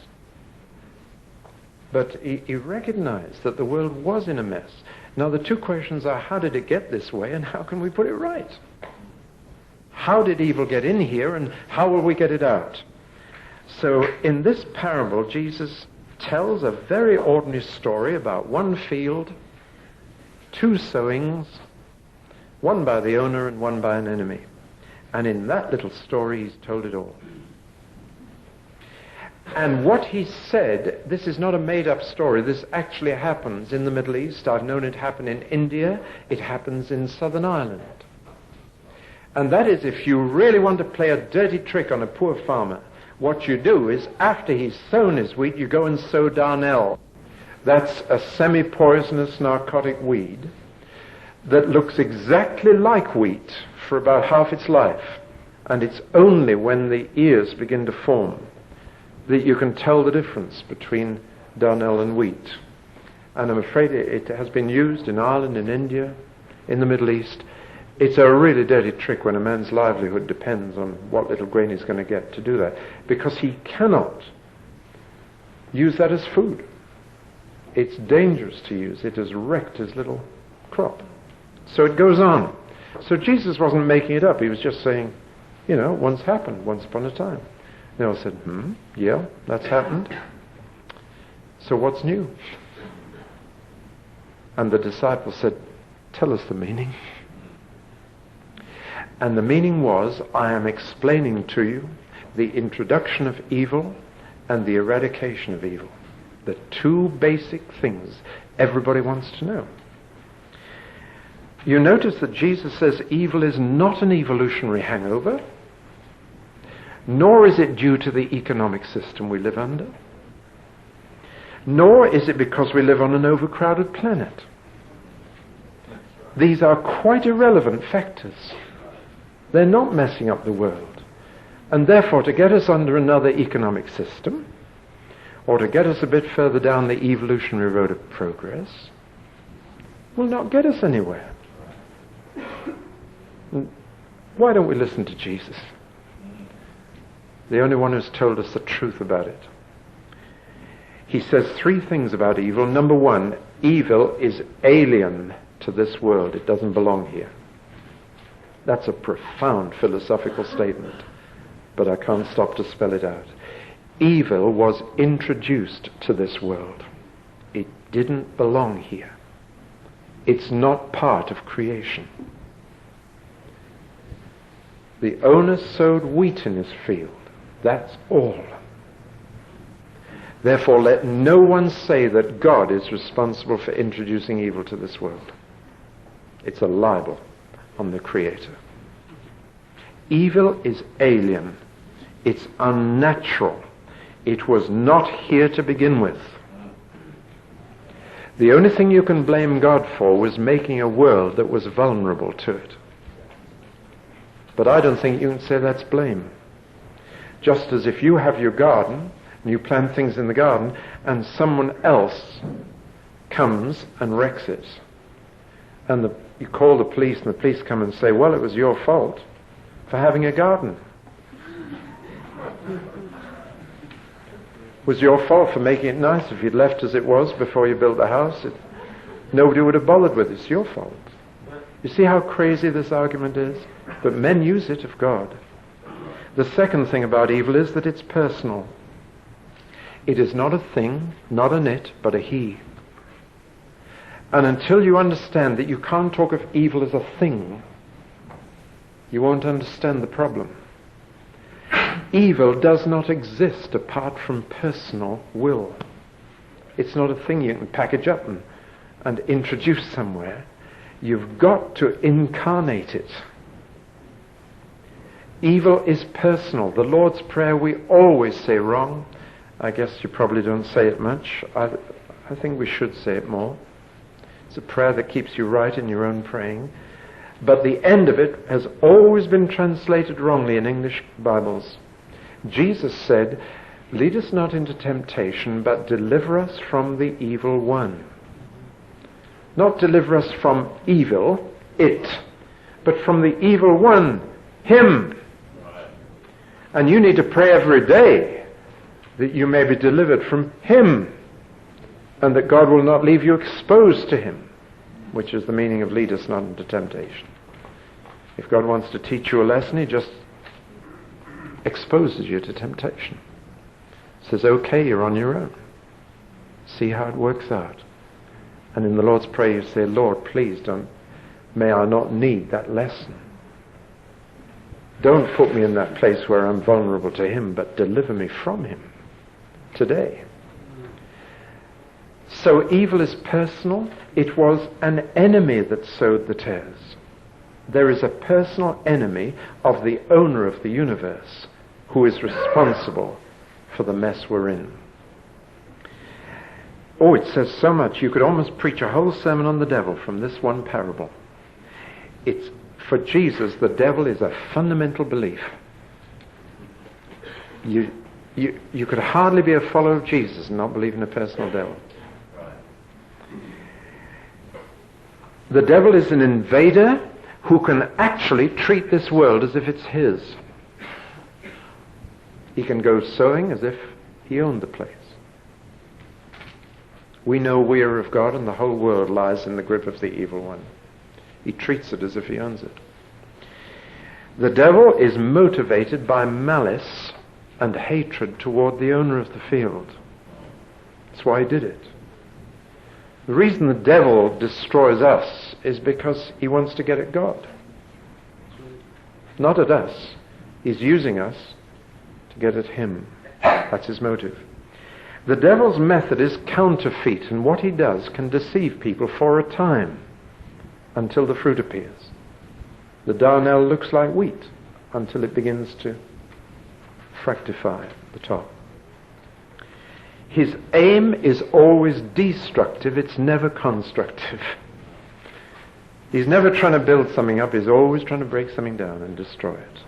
But he recognized that the world was in a mess. Now the two questions are, how did it get this way, and how can we put it right? how did evil get in here and how will we get it out? So in this parable, Jesus tells a very ordinary story about one field, two sowings, one by the owner and one by an enemy. And in that little story, he's told it all. And what he said, this is not a made-up story. This actually happens in the Middle East. I've known it happen in India. It happens in Southern Ireland. And that is, if you really want to play a dirty trick on a poor farmer, what you do is, after he's sown his wheat, you go and sow darnel. That's a semi-poisonous narcotic weed that looks exactly like wheat for about half its life. And it's only when the ears begin to form that you can tell the difference between darnel and wheat. And I'm afraid it has been used in Ireland, in India, in the Middle East. It's a really dirty trick when a man's livelihood depends on what little grain he's going to get to do that, because he cannot use that as food. It's dangerous to use. It has wrecked his little crop. So it goes on. So Jesus wasn't making it up. He was just saying, once happened, once upon a time. They all said, yeah, that's happened. So what's new? And the disciples said, tell us the meaning. And the meaning was, I am explaining to you the introduction of evil and the eradication of evil. The two basic things everybody wants to know. You notice that Jesus says evil is not an evolutionary hangover, nor is it due to the economic system we live under, nor is it because we live on an overcrowded planet. These are quite irrelevant factors. They're not messing up the world. And therefore, to get us under another economic system, or to get us a bit further down the evolutionary road of progress, will not get us anywhere. Why don't we listen to Jesus? The only one who's told us the truth about it. He says three things about evil. Number one, evil is alien to this world. It doesn't belong here. That's a profound philosophical statement, but I can't stop to spell it out. Evil was introduced to this world. It didn't belong here. It's not part of creation. The owner sowed wheat in his field. That's all. Therefore, let no one say that God is responsible for introducing evil to this world. It's a libel on the Creator. Evil is alien. It's unnatural. It was not here to begin with. The only thing you can blame God for was making a world that was vulnerable to it. But I don't think you can say that's blame. Just as if you have your garden, and you plant things in the garden, and someone else comes and wrecks it. And you call the police, and the police come and say, well, it was your fault for having a garden. It was your fault for making it nice. If you'd left as it was before you built the house, nobody would have bothered with it. It's your fault. You see how crazy this argument is? But men use it of God. The second thing about evil is that it's personal. It is not a thing, not an it, but a he. And until you understand that you can't talk of evil as a thing, you won't understand the problem. Evil does not exist apart from personal will. It's not a thing you can package up and introduce somewhere. You've got to incarnate it. Evil is personal. The Lord's Prayer we always say wrong. I guess you probably don't say it much. I think we should say it more. It's a prayer that keeps you right in your own praying. But the end of it has always been translated wrongly in English Bibles. Jesus said, lead us not into temptation, but deliver us from the evil one. Not deliver us from evil, it, but from the evil one, him. And you need to pray every day that you may be delivered from him, and that God will not leave you exposed to him, which is the meaning of lead us not into temptation. If God wants to teach you a lesson, he just exposes you to temptation. Says, okay, you're on your own. See how it works out. And in the Lord's Prayer you say, Lord, please may I not need that lesson. Don't put me in that place where I'm vulnerable to him, but deliver me from him today. So evil is personal. It was an enemy that sowed the tares. There is a personal enemy of the owner of the universe who is responsible for the mess we're in. Oh, it says so much. You could almost preach a whole sermon on the devil from this one parable. It's, for Jesus, the devil is a fundamental belief. You could hardly be a follower of Jesus and not believe in a personal devil. The devil is an invader who can actually treat this world as if it's his. He can go sowing as if he owned the place. We know we are of God and the whole world lies in the grip of the evil one. He treats it as if he owns it. The devil is motivated by malice and hatred toward the owner of the field. That's why he did it. The reason the devil destroys us is because he wants to get at God. Not at us. He's using us to get at him. That's his motive. The devil's method is counterfeit, and what he does can deceive people for a time until the fruit appears. The darnel looks like wheat until it begins to fructify at the top. His aim is always destructive, it's never constructive. He's never trying to build something up, he's always trying to break something down and destroy it.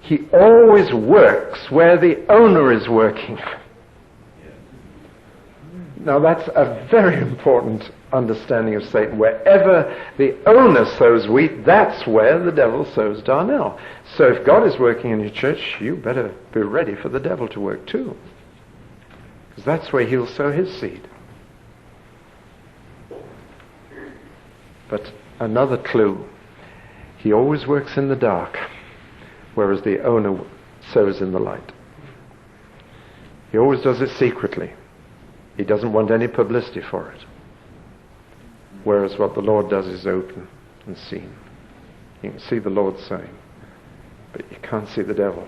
He always works where the owner is working. Now that's a very important understanding of Satan. Wherever the owner sows wheat, that's where the devil sows darnel. So if God is working in your church, you better be ready for the devil to work too. Because that's where he'll sow his seed. But another clue, he always works in the dark, whereas the owner sows in the light. He always does it secretly. He doesn't want any publicity for it. Whereas what the Lord does is open and seen. You can see the Lord sowing, but you can't see the devil.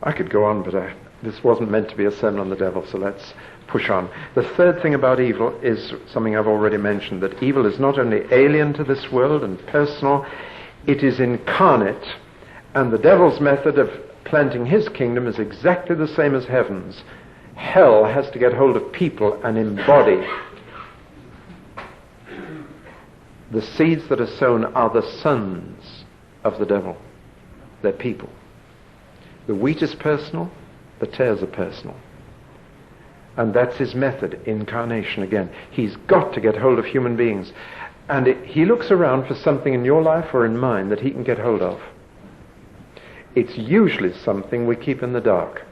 I could go on, but this wasn't meant to be a sermon on the devil, so let's push on. The third thing about evil is something I've already mentioned, that evil is not only alien to this world and personal, it is incarnate, and the devil's method of planting his kingdom is exactly the same as heaven's. Hell has to get hold of people and embody. The seeds that are sown are the sons of the devil. They're people. The wheat is personal, the tares are personal. And that's his method, incarnation again. He's got to get hold of human beings. And he looks around for something in your life or in mine that he can get hold of. It's usually something we keep in the dark.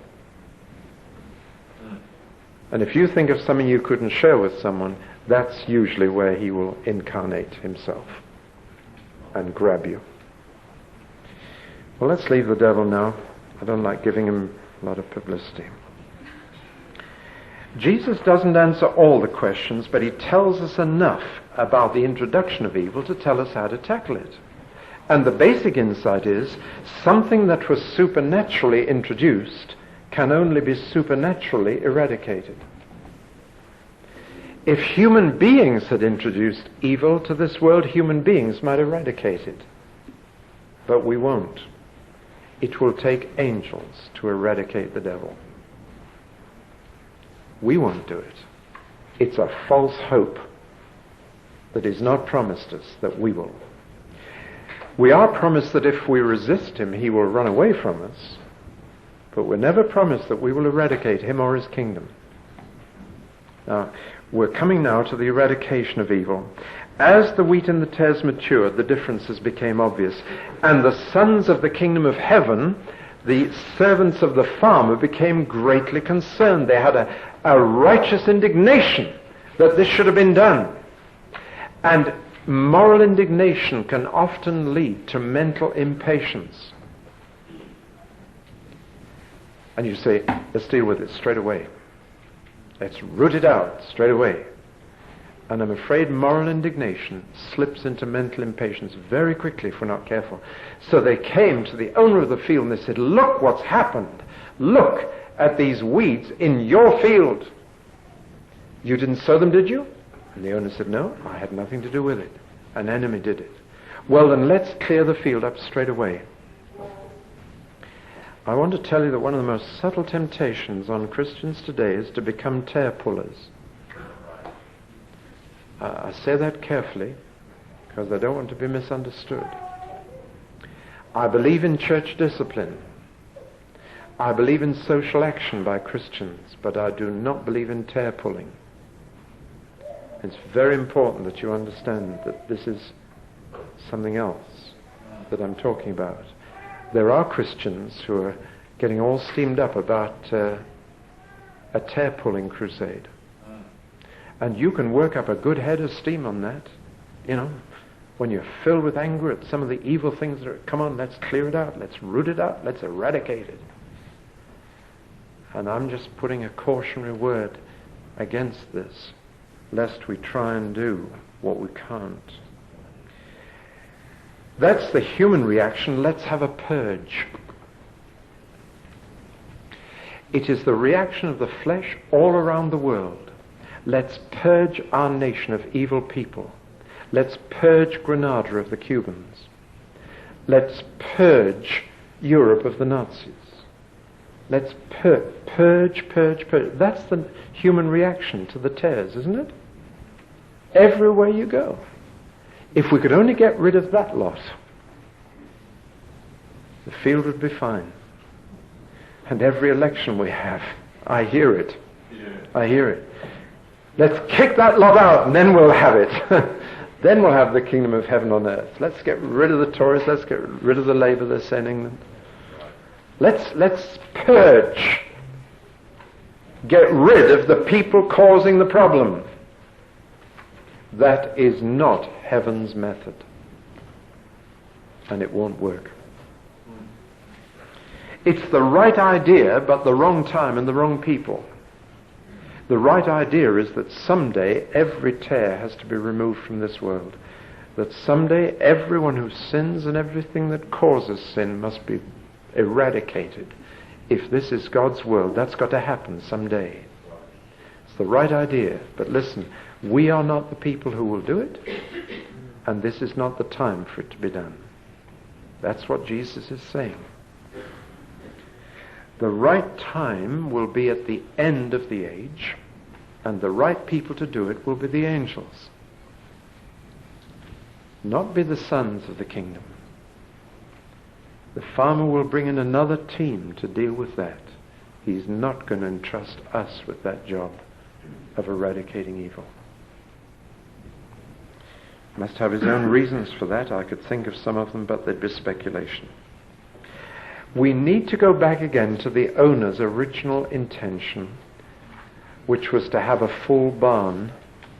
And if you think of something you couldn't share with someone, that's usually where he will incarnate himself and grab you. Well, let's leave the devil now. I don't like giving him a lot of publicity. Jesus doesn't answer all the questions, but he tells us enough about the introduction of evil to tell us how to tackle it. And the basic insight is something that was supernaturally introduced can only be supernaturally eradicated. If human beings had introduced evil to this world, human beings might eradicate it. But we won't. It will take angels to eradicate the devil. We won't do it. It's a false hope that is not promised us that we will. We are promised that if we resist him, he will run away from us. But we're never promised that we will eradicate him or his kingdom. Now, we're coming now to the eradication of evil. As the wheat and the tares matured, the differences became obvious. And the sons of the kingdom of heaven, the servants of the farmer, became greatly concerned. They had a righteous indignation that this should have been done. And Moral indignation can often lead to mental impatience. And you say, let's deal with it straight away. Let's root it out straight away. And I'm afraid moral indignation slips into mental impatience very quickly if we're not careful. So they came to the owner of the field and they said, look what's happened. Look at these weeds in your field. You didn't sow them, did you? And the owner said, no, I had nothing to do with it. An enemy did it. Well, then let's clear the field up straight away. I want to tell you that one of the most subtle temptations on Christians today is to become tear pullers. I say that carefully because I don't want to be misunderstood. I believe in church discipline. I believe in social action by Christians, but I do not believe in tear pulling. It's very important that you understand that this is something else that I'm talking about. There are Christians who are getting all steamed up about a tear pulling crusade. And you can work up a good head of steam on that. You know, when you're filled with anger at some of the evil things that are, come on, let's clear it out, let's root it out, let's eradicate it. And I'm just putting a cautionary word against this, lest we try and do what we can't. That's the human reaction. Let's have a purge. It is the reaction of the flesh all around the world. Let's purge our nation of evil people. Let's purge Grenada of the Cubans. Let's purge Europe of the Nazis. Let's purge. That's the human reaction to the tares, isn't it? Everywhere you go. If we could only get rid of that lot, the field would be fine. And every election we have, I hear it. I hear it. Let's kick that lot out and then we'll have it. Then we'll have the kingdom of heaven on earth. Let's get rid of the Tories. Let's get rid of the Labour they're sending them. Let's purge. Get rid of the people causing the problem. That is not heaven's method. And it won't work. It's the right idea, but the wrong time and the wrong people. The right idea is that someday every tear has to be removed from this world. That someday everyone who sins and everything that causes sin must be eradicated. If this is God's world, that's got to happen someday. It's the right idea. But listen, we are not the people who will do it, and this is not the time for it to be done. That's what Jesus is saying. The right time will be at the end of the age, and the right people to do it will be the angels. Not be the sons of the kingdom. The farmer will bring in another team to deal with that. He's not going to entrust us with that job of eradicating evil. Must have his own reasons for that. I could think of some of them, but they'd be speculation. We need to go back again to the owner's original intention, which was to have a full barn,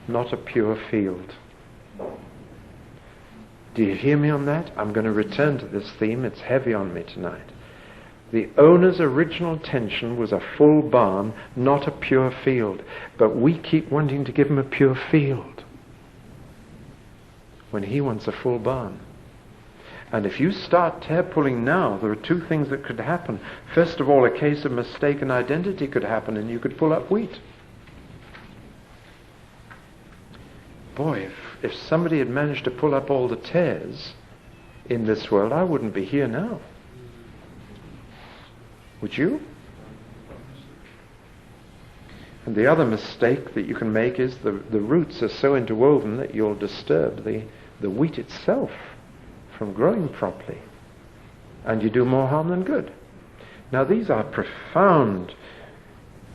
not a pure field. Do you hear me on that? I'm going to return to this theme. It's heavy on me tonight. The owner's original intention was a full barn, not a pure field. But we keep wanting to give him a pure field when he wants a full barn. And if you start tear pulling now, there are two things that could happen. First of all, a case of mistaken identity could happen and you could pull up wheat. Boy, if somebody had managed to pull up all the tares in this world, I wouldn't be here now. Would you? And the other mistake that you can make is the roots are so interwoven that you'll disturb the wheat itself from growing properly, and you do more harm than good. Now these are profound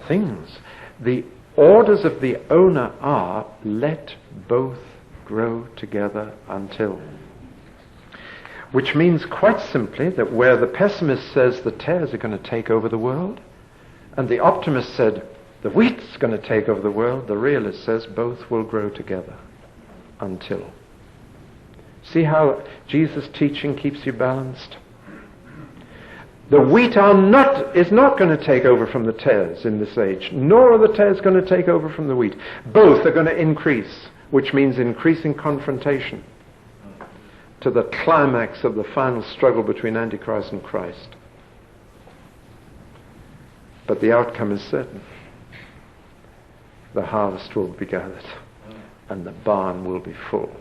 things. The orders of the owner are, let both grow together until. Which means quite simply that where the pessimist says the tares are going to take over the world, and the optimist said the wheat's going to take over the world, the realist says both will grow together until. See how Jesus' teaching keeps you balanced? The wheat is not going to take over from the tares in this age, nor are the tares going to take over from the wheat. Both are going to increase, which means increasing confrontation to the climax of the final struggle between Antichrist and Christ. But the outcome is certain. The harvest will be gathered, and the barn will be full.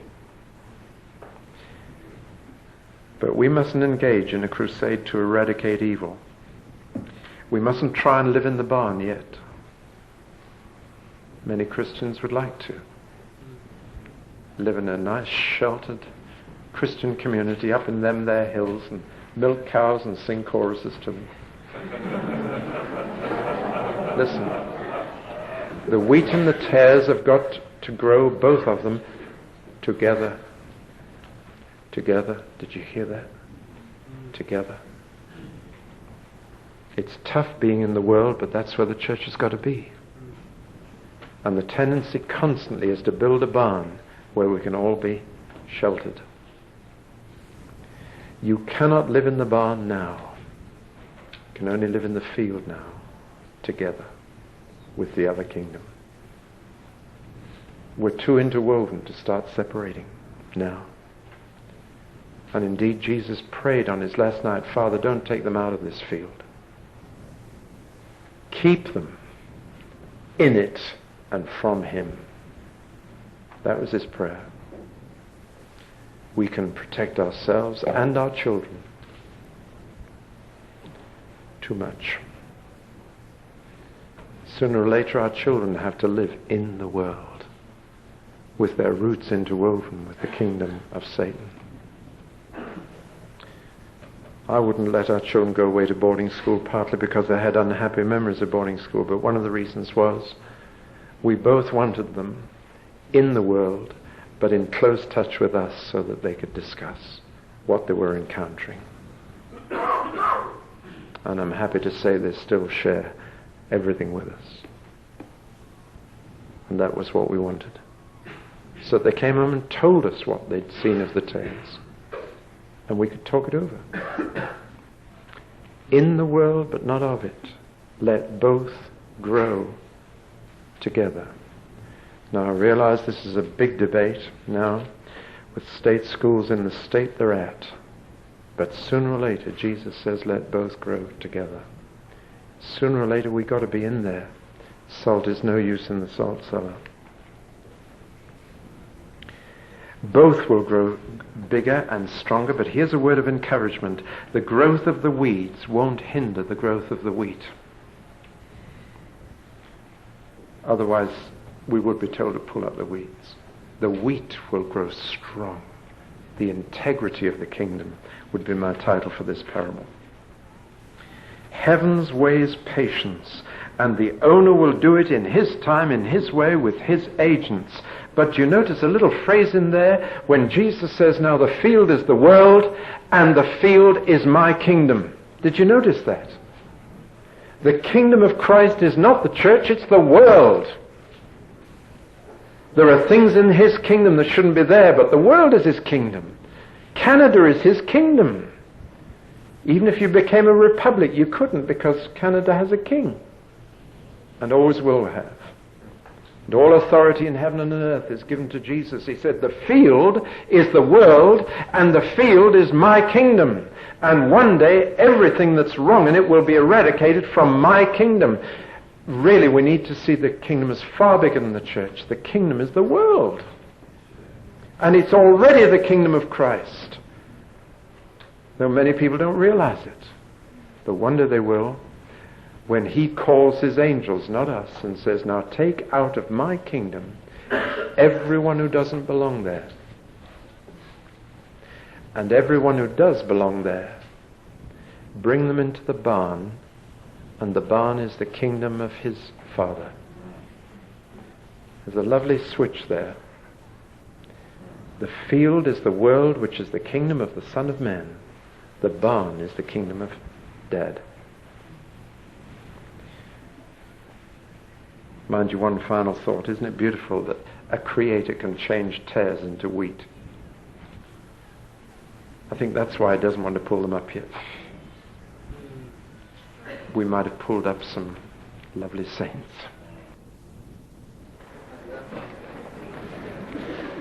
But we mustn't engage in a crusade to eradicate evil. We mustn't try and live in the barn yet. Many Christians would like to live in a nice, sheltered Christian community up in them there hills and milk cows and sing choruses to them. Listen, the wheat and the tares have got to grow, both of them, together. Together. Did you hear that? Together. It's tough being in the world, but that's where the church has got to be. And the tendency constantly is to build a barn where we can all be sheltered. You cannot live in the barn now. You can only live in the field now, together with the other kingdom. We're too interwoven to start separating now. And indeed, Jesus prayed on his last night, Father, don't take them out of this field. Keep them in it and from him. That was his prayer. We can protect ourselves and our children. Too much. Sooner or later, our children have to live in the world with their roots interwoven with the kingdom of Satan. I wouldn't let our children go away to boarding school, partly because they had unhappy memories of boarding school, but one of the reasons was we both wanted them in the world, but in close touch with us so that they could discuss what they were encountering. And I'm happy to say they still share everything with us. And that was what we wanted. So they came home and told us what they'd seen of the tales. And we could talk it over. In the world, but not of it. Let both grow together. Now I realize this is a big debate now with state schools in the state they're at. But sooner or later, Jesus says, let both grow together. Sooner or later, we've got to be in there. Salt is no use in the salt cellar. Both will grow bigger and stronger, but here's a word of encouragement. The growth of the weeds won't hinder the growth of the wheat. Otherwise, we would be told to pull up the weeds. The wheat will grow strong. The integrity of the kingdom would be my title for this parable. Heaven's ways patience, and the owner will do it in his time, in his way, with his agents. But you notice a little phrase in there when Jesus says, now the field is the world, and the field is my kingdom. Did you notice that? The kingdom of Christ is not the church, it's the world. There are things in his kingdom that shouldn't be there, but the world is his kingdom. Canada is his kingdom. Even if you became a republic, you couldn't, because Canada has a king, and always will have. And all authority in heaven and on earth is given to Jesus. He said, the field is the world, and the field is my kingdom. And one day, everything that's wrong in it will be eradicated from my kingdom. Really, we need to see the kingdom as far bigger than the church. The kingdom is the world. And it's already the kingdom of Christ. Though many people don't realize it. But one day they will, when he calls his angels, not us, and says, now take out of my kingdom everyone who doesn't belong there. And everyone who does belong there, bring them into the barn, and the barn is the kingdom of his Father. There's a lovely switch there. The field is the world, which is the kingdom of the Son of Man. The barn is the kingdom of Dad. Mind you, one final thought. Isn't it beautiful that a creator can change tares into wheat? I think that's why he doesn't want to pull them up yet. We might have pulled up some lovely saints.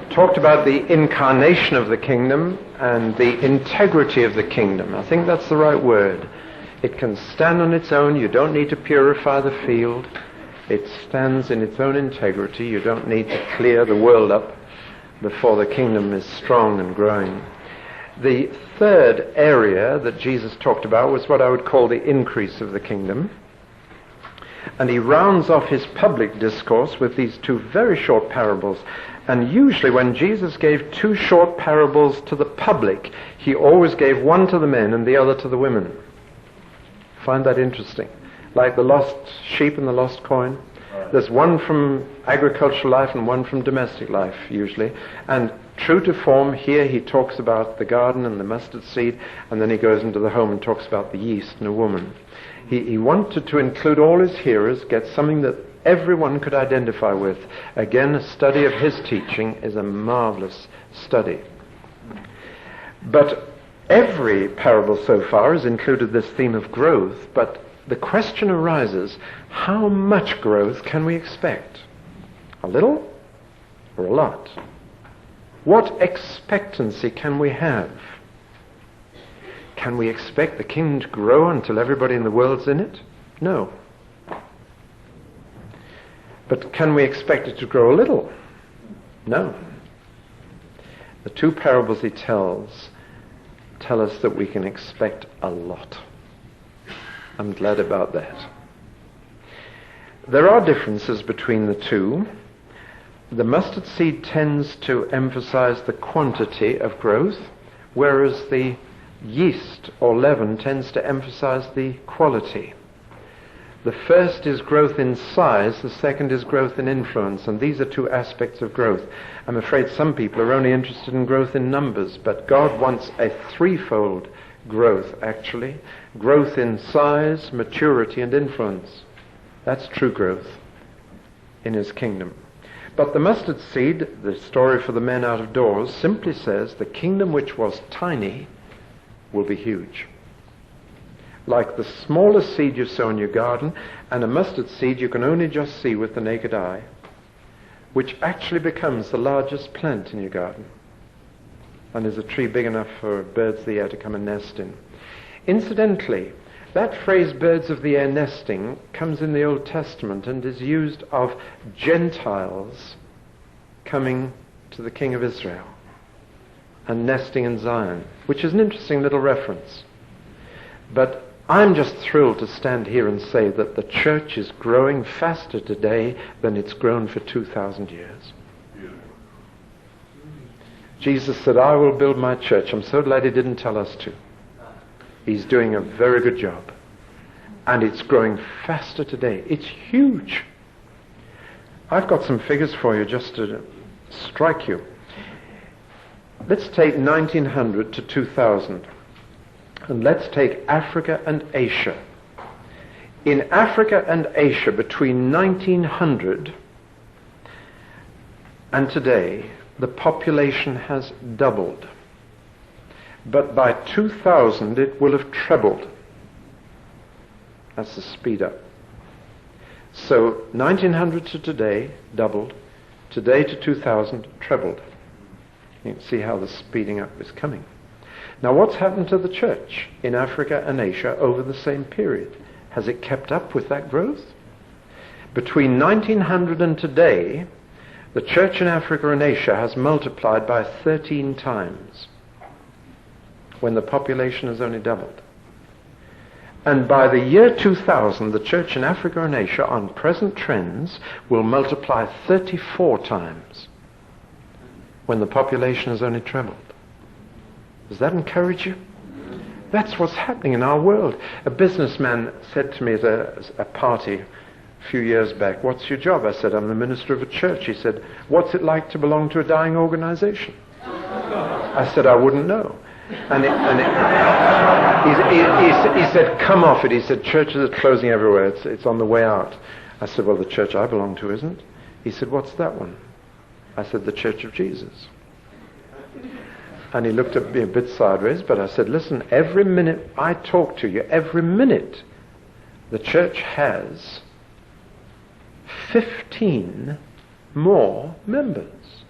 Talked about the incarnation of the kingdom and the integrity of the kingdom. I think that's the right word. It can stand on its own. You don't need to purify the field. It stands in its own integrity. You don't need to clear the world up before the kingdom is strong and growing. The third area that Jesus talked about was what I would call the increase of the kingdom. And he rounds off his public discourse with these two very short parables. And usually when Jesus gave two short parables to the public, he always gave one to the men and the other to the women. Find that interesting. Like the lost sheep and the lost coin. There's one from agricultural life and one from domestic life, usually. And true to form, here he talks about the garden and the mustard seed, and then he goes into the home and talks about the yeast and a woman. He wanted to include all his hearers, get something that everyone could identify with. Again, a study of his teaching is a marvelous study. But every parable so far has included this theme of growth, but the question arises, how much growth can we expect? A little or a lot? What expectancy can we have? Can we expect the kingdom to grow until everybody in the world's in it? No. But can we expect it to grow a little? No. The two parables he tells tell us that we can expect a lot. I'm glad about that. There are differences between the two. The mustard seed tends to emphasize the quantity of growth, whereas the yeast or leaven tends to emphasize the quality. The first is growth in size, the second is growth in influence, and these are two aspects of growth. I'm afraid some people are only interested in growth in numbers, but God wants a threefold growth, actually. Growth in size, maturity, and influence. That's true growth in his kingdom. But the mustard seed, the story for the men out of doors, simply says the kingdom which was tiny will be huge. Like the smallest seed you sow in your garden, and a mustard seed you can only just see with the naked eye, which actually becomes the largest plant in your garden, and is a tree big enough for birds of the air to come and nest in. Incidentally, that phrase, birds of the air nesting, comes in the Old Testament and is used of Gentiles coming to the King of Israel and nesting in Zion, which is an interesting little reference. But I'm just thrilled to stand here and say that the church is growing faster today than it's grown for 2,000 years. Jesus said, I will build my church. I'm so glad he didn't tell us to. He's doing a very good job. And it's growing faster today. It's huge. I've got some figures for you just to strike you. Let's take 1900 to 2000. And let's take Africa and Asia. In Africa and Asia, between 1900 and today, the population has doubled. But by 2000, it will have trebled. That's the speed up. So 1900 to today, doubled. Today to 2000, trebled. You can see how the speeding up is coming. Now, what's happened to the church in Africa and Asia over the same period? Has it kept up with that growth? Between 1900 and today, the church in Africa and Asia has multiplied by 13 times, when the population has only doubled. And by the year 2000, the church in Africa and Asia, on present trends, will multiply 34 times, when the population has only trebled. Does that encourage you? That's what's happening in our world. A businessman said to me at a party a few years back, what's your job? I said, I'm the minister of a church. He said, what's it like to belong to a dying organization? I said, I wouldn't know. And he said, come off it. He said, churches are closing everywhere. It's on the way out. I said, well, the church I belong to isn't. He said, what's that one? I said, the Church of Jesus. And he looked at me a bit sideways, but I said, listen, every minute I talk to you, every minute, the church has 15 more members,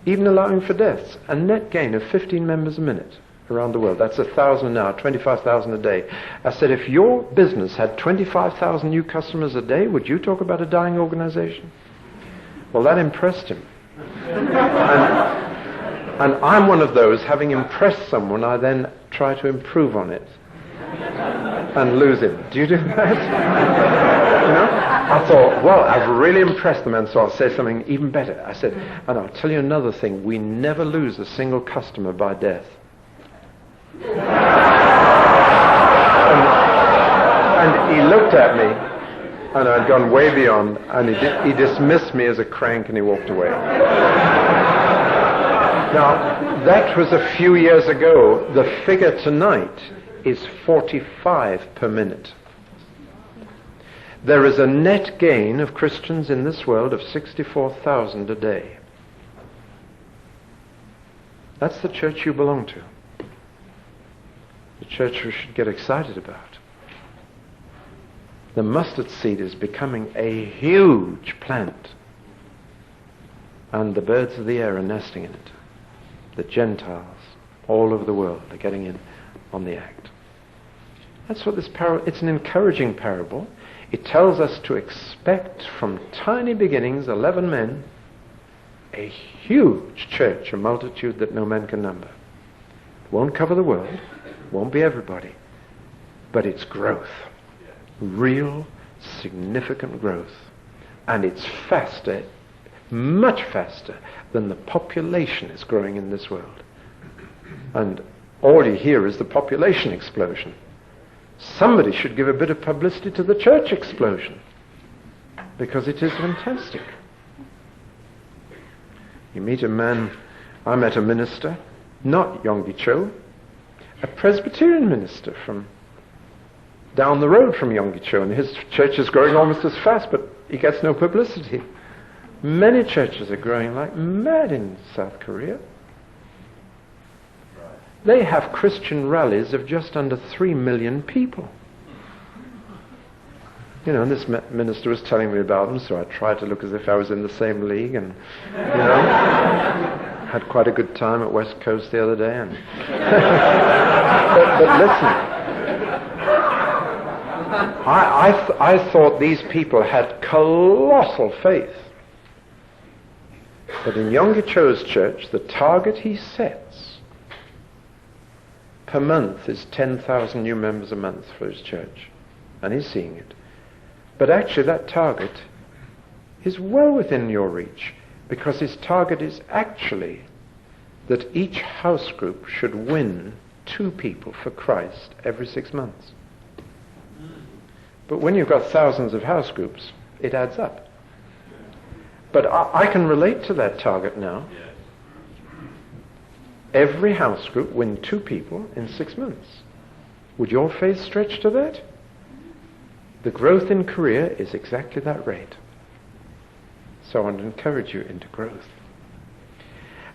even allowing for deaths. A net gain of 15 members a minute around the world. That's 1,000 an hour, 25,000 a day. I said, if your business had 25,000 new customers a day, would you talk about a dying organization? Well, that impressed him. And I'm one of those, having impressed someone, I then try to improve on it and lose him. Do you do that? You know? I thought, well, I've really impressed the man, so I'll say something even better. I said, and I'll tell you another thing, we never lose a single customer by death. And he looked at me, and I'd gone way beyond, and he dismissed me as a crank, and he walked away. Now, that was a few years ago. The figure tonight is 45 per minute. There is a net gain of Christians in this world of 64,000 a day. That's the church you belong to. The church we should get excited about. The mustard seed is becoming a huge plant, and the birds of the air are nesting in it. The Gentiles all over the world are getting in on the act. That's what this parable, it's an encouraging parable. It tells us to expect from tiny beginnings, 11 men, a huge church, a multitude that no man can number. It won't cover the world, won't be everybody, but it's growth. Real, significant growth. And it's faster, much faster than the population is growing in this world. And all you hear is the population explosion. Somebody should give a bit of publicity to the church explosion, because it is fantastic. You meet a man, I met a minister, not Yonggi Cho, a Presbyterian minister from down the road from Yonggi Cho, and his church is growing almost as fast, but he gets no publicity. Many churches are growing like mad in South Korea. They have Christian rallies of just under 3 million people. You know, and this minister was telling me about them, so I tried to look as if I was in the same league, and, you know, had quite a good time at West Coast the other day. And but listen, I thought these people had colossal faith. But in Yonggi Cho's church, the target he sets per month is 10,000 new members a month for his church. And he's seeing it. But actually that target is well within your reach, because his target is actually that each house group should win 2 people for Christ every 6 months. But when you've got thousands of house groups, it adds up. But I can relate to that target now. Every house group win 2 people in 6 months. Would your faith stretch to that? The growth in Korea is exactly that rate. So I want to encourage you into growth.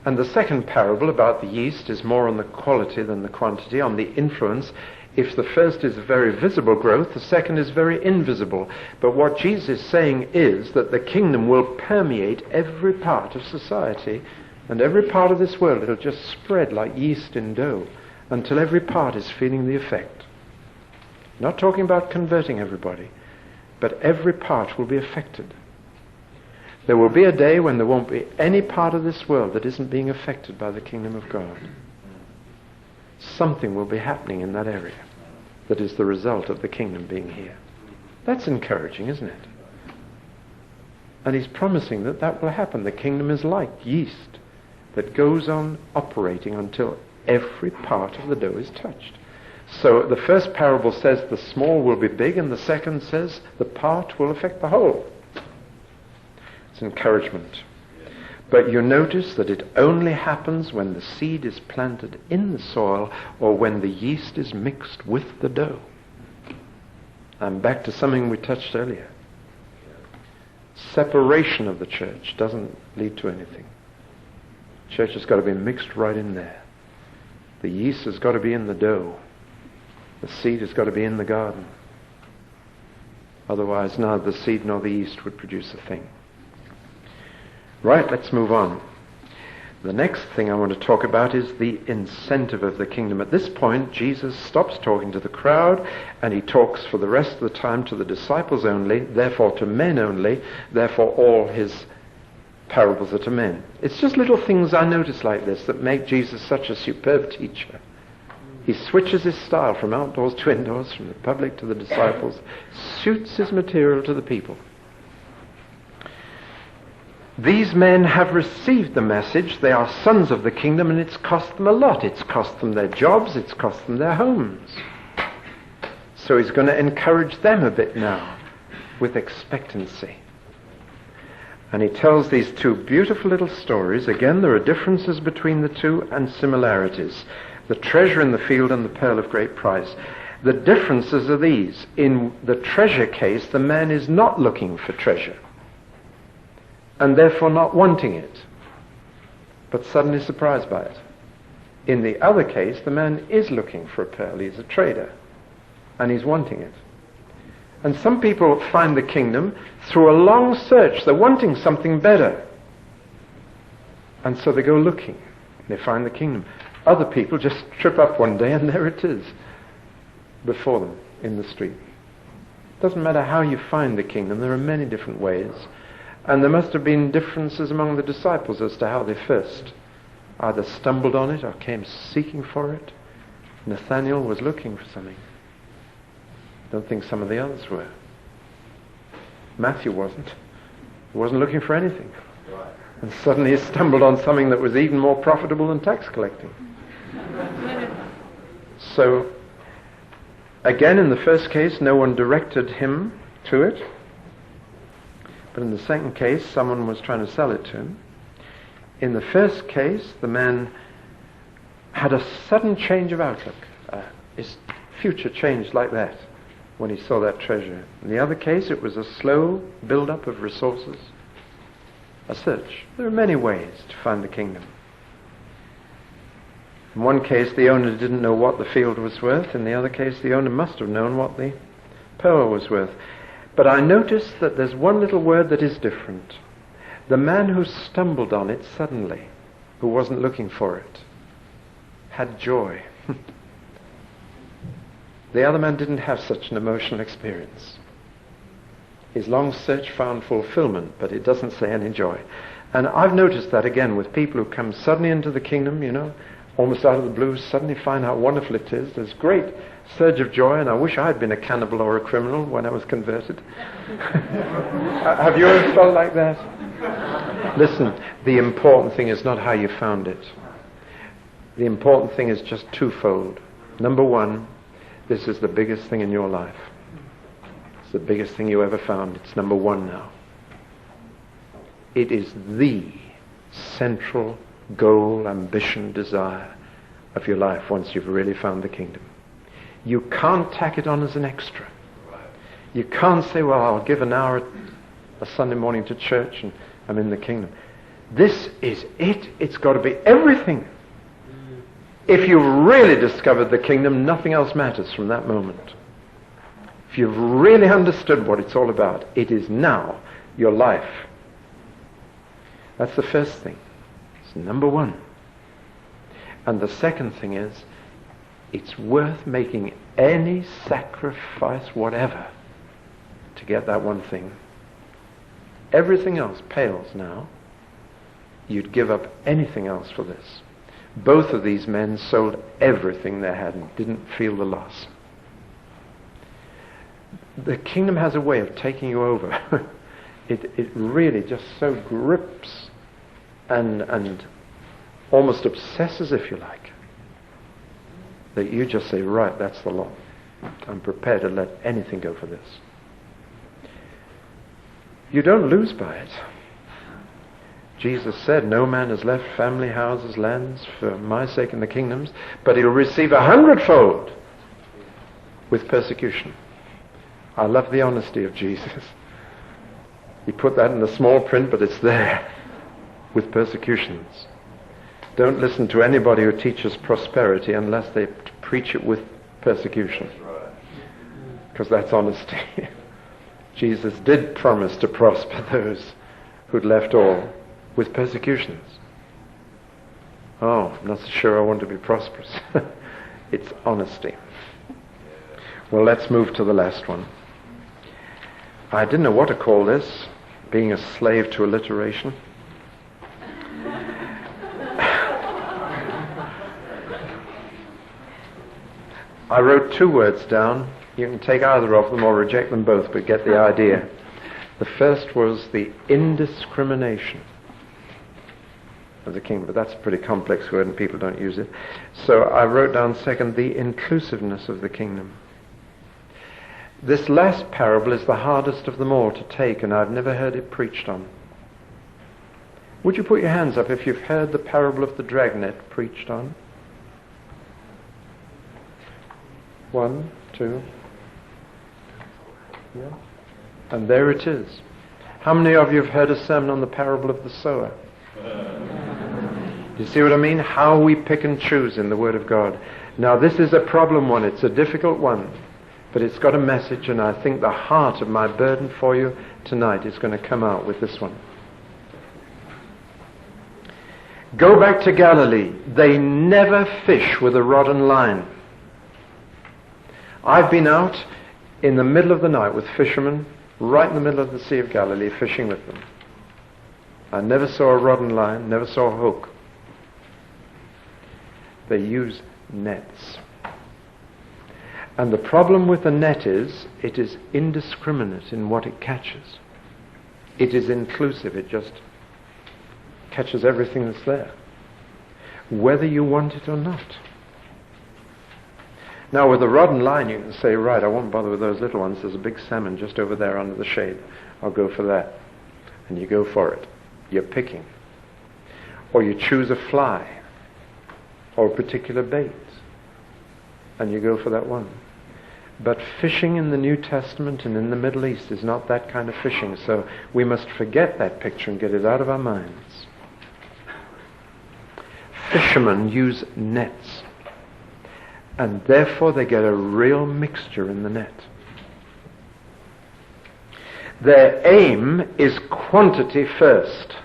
And the second parable about the yeast is more on the quality than the quantity, on the influence. If the first is a very visible growth, the second is very invisible. But what Jesus is saying is that the kingdom will permeate every part of society, and every part of this world. It'll just spread like yeast in dough until every part is feeling the effect. Not talking about converting everybody, but every part will be affected. There will be a day when there won't be any part of this world that isn't being affected by the kingdom of God. Something will be happening in that area that is the result of the kingdom being here. That's encouraging, isn't it? And he's promising that that will happen. The kingdom is like yeast that goes on operating until every part of the dough is touched. So the first parable says the small will be big, and the second says the part will affect the whole. It's encouragement. But you notice that it only happens when the seed is planted in the soil or when the yeast is mixed with the dough. I'm back to something we touched earlier. Separation of the church doesn't lead to anything. Church has got to be mixed right in there. The yeast has got to be in the dough. The seed has got to be in the garden. Otherwise, neither the seed nor the yeast would produce a thing. Right, let's move on. The next thing I want to talk about is the incentive of the kingdom. At this point, Jesus stops talking to the crowd, and he talks for the rest of the time to the disciples only, therefore to men only, therefore all his parables are to men. It's just little things I notice like this that make Jesus such a superb teacher. He switches his style from outdoors to indoors, from the public to the disciples, suits his material to the people. These men have received the message. They are sons of the kingdom, and it's cost them a lot. It's cost them their jobs. It's cost them their homes. So he's going to encourage them a bit now with expectancy. And he tells these two beautiful little stories. Again, there are differences between the two and similarities. The treasure in the field and the pearl of great price. The differences are these. In the treasure case, the man is not looking for treasure, and therefore not wanting it, but suddenly surprised by it. In the other case, the man is looking for a pearl. He's a trader, and he's wanting it. And some people find the kingdom through a long search. They're wanting something better, and so they go looking. They find the kingdom. Other people just trip up one day, and there it is before them in the street. Doesn't matter how you find the kingdom. There are many different ways. And there must have been differences among the disciples as to how they first either stumbled on it or came seeking for it. Nathanael was looking for something. I don't think some of the others were. Matthew wasn't. He wasn't looking for anything. And suddenly he stumbled on something that was even more profitable than tax collecting. So, again, in the first case, no one directed him to it. But in the second case, someone was trying to sell it to him. In the first case, the man had a sudden change of outlook. His future changed like that when he saw that treasure. In the other case, it was a slow build-up of resources, a search. There are many ways to find the kingdom. In one case, the owner didn't know what the field was worth. In the other case, the owner must have known what the pearl was worth. But I notice that there's one little word that is different. The man who stumbled on it suddenly, who wasn't looking for it, had joy. The other man didn't have such an emotional experience. His long search found fulfillment, but it doesn't say any joy. And I've noticed that again with people who come suddenly into the kingdom, almost out of the blue, suddenly find how wonderful it is. There's great surge of joy, and I wish I had been a cannibal or a criminal when I was converted. Have you ever felt like that? Listen, the important thing is not how you found it. The important thing is just twofold. Number one, this is the biggest thing in your life. It's the biggest thing you ever found. It's number one now. It is the central goal, ambition, desire of your life once you've really found the kingdom. You can't tack it on as an extra. You can't say, well, I'll give an hour a Sunday morning to church and I'm in the kingdom. This is it. It's got to be everything. If you've really discovered the kingdom, nothing else matters from that moment. If you've really understood what it's all about, it is now your life. That's the first thing. It's number one. And the second thing is, it's worth making any sacrifice whatever to get that one thing. Everything else pales now. You'd give up anything else for this. Both of these men sold everything they had and didn't feel the loss. The kingdom has a way of taking you over. It really just so grips and almost obsesses, if you like, that you just say, right, that's the law. I'm prepared to let anything go for this. You don't lose by it. Jesus said, no man has left family, houses, lands for my sake in the kingdoms, but he'll receive 100-fold with persecution. I love the honesty of Jesus. He put that in the small print, but it's there with persecutions. Don't listen to anybody who teaches prosperity unless they preach it with persecution. Because that's honesty. Jesus did promise to prosper those who'd left all with persecutions. Oh, I'm not so sure I want to be prosperous. It's honesty. Well, let's move to the last one. I didn't know what to call this, being a slave to alliteration. I wrote 2 words down. You can take either of them or reject them both, but get the idea. The first was the indiscrimination of the kingdom, but that's a pretty complex word and people don't use it. So I wrote down second, the inclusiveness of the kingdom. This last parable is the hardest of them all to take, and I've never heard it preached on. Would you put your hands up if you've heard the parable of the dragnet preached on? 1, 2. Yeah. And there it is. How many of you have heard a sermon on the parable of the sower? You see what I mean? How we pick and choose in the Word of God. Now this is a problem one. It's a difficult one. But it's got a message, and I think the heart of my burden for you tonight is going to come out with this one. Go back to Galilee. They never fish with a rod and line. I've been out in the middle of the night with fishermen right in the middle of the Sea of Galilee fishing with them. I never saw a rod and line, never saw a hook. They use nets. And the problem with the net is it is indiscriminate in what it catches. It is inclusive. It just catches everything that's there, whether you want it or not. Now with a rod and line you can say, right, I won't bother with those little ones. There's a big salmon just over there under the shade. I'll go for that. And you go for it. You're picking. Or you choose a fly or a particular bait and you go for that one. But fishing in the New Testament and in the Middle East is not that kind of fishing, so we must forget that picture and get it out of our minds. Fishermen use nets, and therefore they get a real mixture in the net. Their aim is quantity first.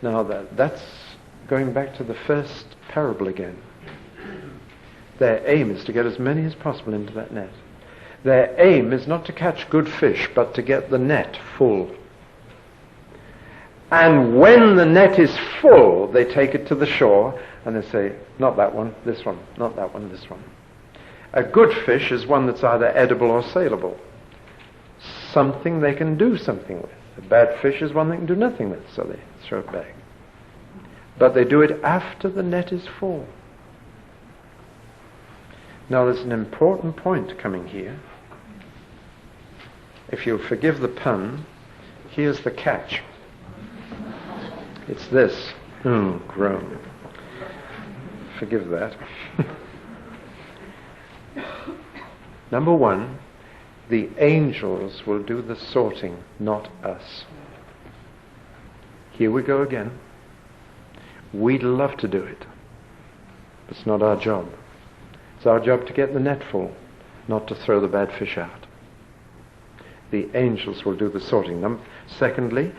Now that's going back to the first parable again. Their aim is to get as many as possible into that net. Their aim is not to catch good fish, but to get the net full. And when the net is full, they take it to the shore and they say, not that one, this one, not that one, this one. A good fish is one that's either edible or saleable. Something they can do something with. A bad fish is one they can do nothing with, so they throw it back. But they do it after the net is full. Now there's an important point coming here. If you'll forgive the pun, here's the catch. It's this. Groan. Forgive that. Number one, the angels will do the sorting, not us. Here we go again. We'd love to do it. But it's not our job. It's our job to get the net full, not to throw the bad fish out. The angels will do the sorting. Secondly,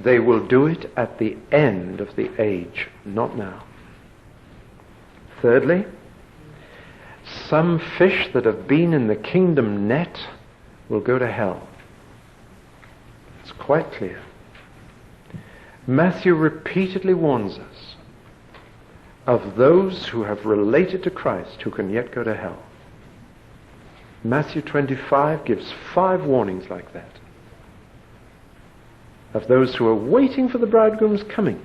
they will do it at the end of the age, not now. Thirdly, some fish that have been in the kingdom net will go to hell. It's quite clear. Matthew repeatedly warns us of those who have related to Christ who can yet go to hell. Matthew 25 gives 5 warnings like that. Of those who are waiting for the bridegroom's coming,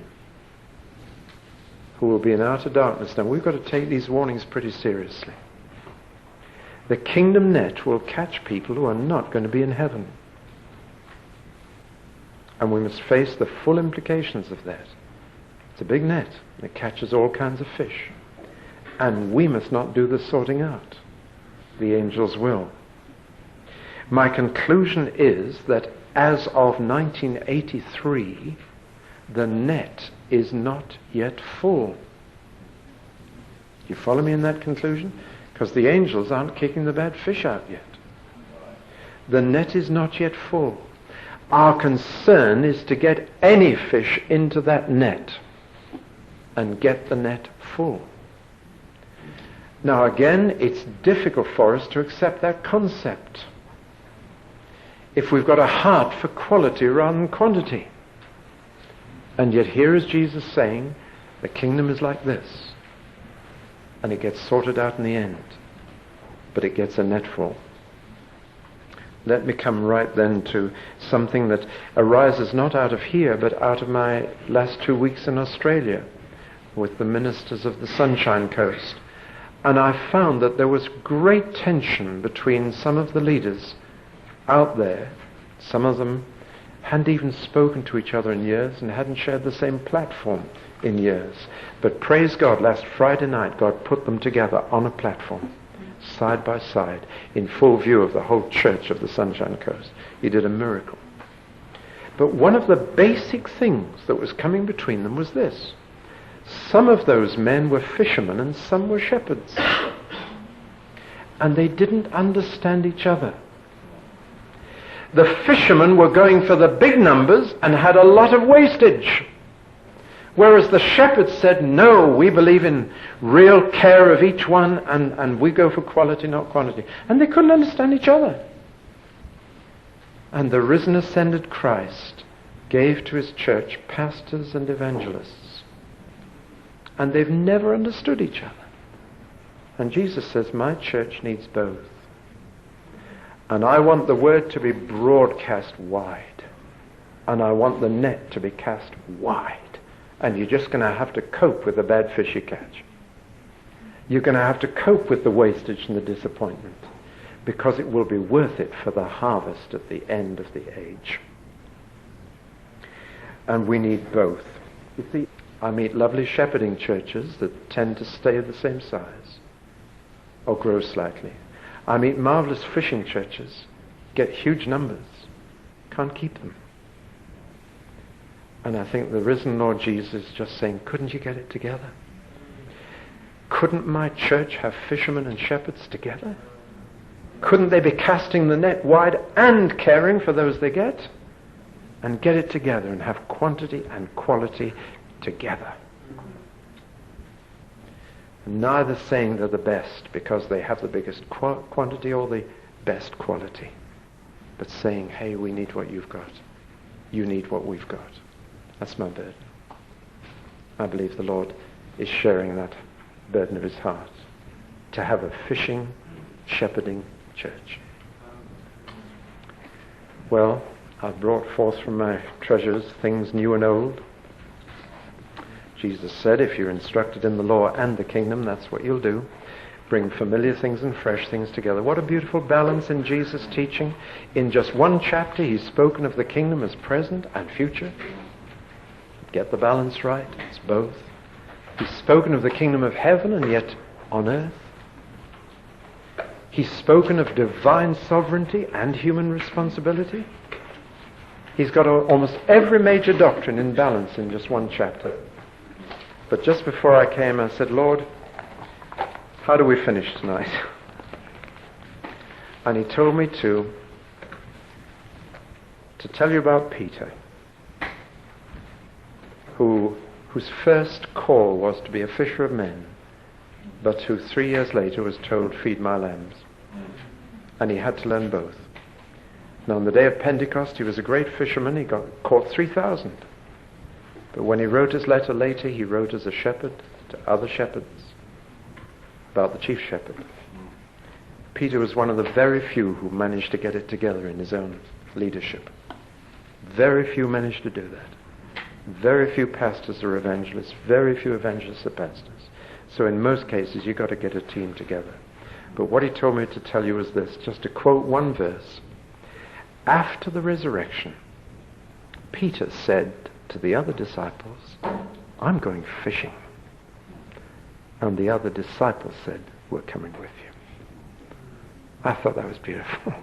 who will be in outer darkness. Now we've got to take these warnings pretty seriously. The kingdom net will catch people who are not going to be in heaven. And we must face the full implications of that. It's a big net. It catches all kinds of fish. And we must not do the sorting out. The angels will. My conclusion is that as of 1983, the net is not yet full. You follow me in that conclusion? Because the angels aren't kicking the bad fish out yet. The net is not yet full. Our concern is to get any fish into that net and get the net full. Now again, it's difficult for us to accept that concept if we've got a heart for quality rather than quantity. And yet here is Jesus saying, the kingdom is like this. And it gets sorted out in the end. But it gets a net full. Let me come right then to something that arises not out of here, but out of my last 2 weeks in Australia with the ministers of the Sunshine Coast. And I found that there was great tension between some of the leaders out there. Some of them hadn't even spoken to each other in years and hadn't shared the same platform in years. But praise God, last Friday night, God put them together on a platform, side by side, in full view of the whole church of the Sunshine Coast. He did a miracle. But one of the basic things that was coming between them was this. Some of those men were fishermen and some were shepherds. And they didn't understand each other. The fishermen were going for the big numbers and had a lot of wastage. Whereas the shepherds said, no, we believe in real care of each one and we go for quality, not quantity. And they couldn't understand each other. And the risen, ascended Christ gave to his church pastors and evangelists. And they've never understood each other. And Jesus says, my church needs both. And I want the word to be broadcast wide. And I want the net to be cast wide. And you're just going to have to cope with the bad fish you catch. You're going to have to cope with the wastage and the disappointment. Because it will be worth it for the harvest at the end of the age. And we need both. You see, I meet lovely shepherding churches that tend to stay the same size. Or grow slightly. I meet marvelous fishing churches, get huge numbers, can't keep them. And I think the risen Lord Jesus is just saying, couldn't you get it together? Couldn't my church have fishermen and shepherds together? Couldn't they be casting the net wide and caring for those they get? And get it together and have quantity and quality together. Neither saying they're the best because they have the biggest quantity or the best quality, but saying, hey, we need what you've got. You need what we've got. That's my burden. I believe the Lord is sharing that burden of his heart, to have a fishing, shepherding church. Well, I've brought forth from my treasures things new and old. Jesus said, if you're instructed in the law and the kingdom, that's what you'll do. Bring familiar things and fresh things together. What a beautiful balance in Jesus' teaching. In just one chapter, he's spoken of the kingdom as present and future. Get the balance right. It's both. He's spoken of the kingdom of heaven and yet on earth. He's spoken of divine sovereignty and human responsibility. He's got almost every major doctrine in balance in just one chapter. But just before I came, I said, Lord, how do we finish tonight? And he told me to tell you about Peter, whose first call was to be a fisher of men, but who 3 years later was told, feed my lambs. And he had to learn both. Now on the day of Pentecost, he was a great fisherman. He caught 3,000. But when he wrote his letter later, he wrote as a shepherd to other shepherds about the chief shepherd. Peter was one of the very few who managed to get it together in his own leadership. Very few managed to do that. Very few pastors are evangelists. Very few evangelists are pastors. So in most cases, you've got to get a team together. But what he told me to tell you was this, just to quote one verse. After the resurrection, Peter said to the other disciples, I'm going fishing. And the other disciples said, we're coming with you. I thought that was beautiful.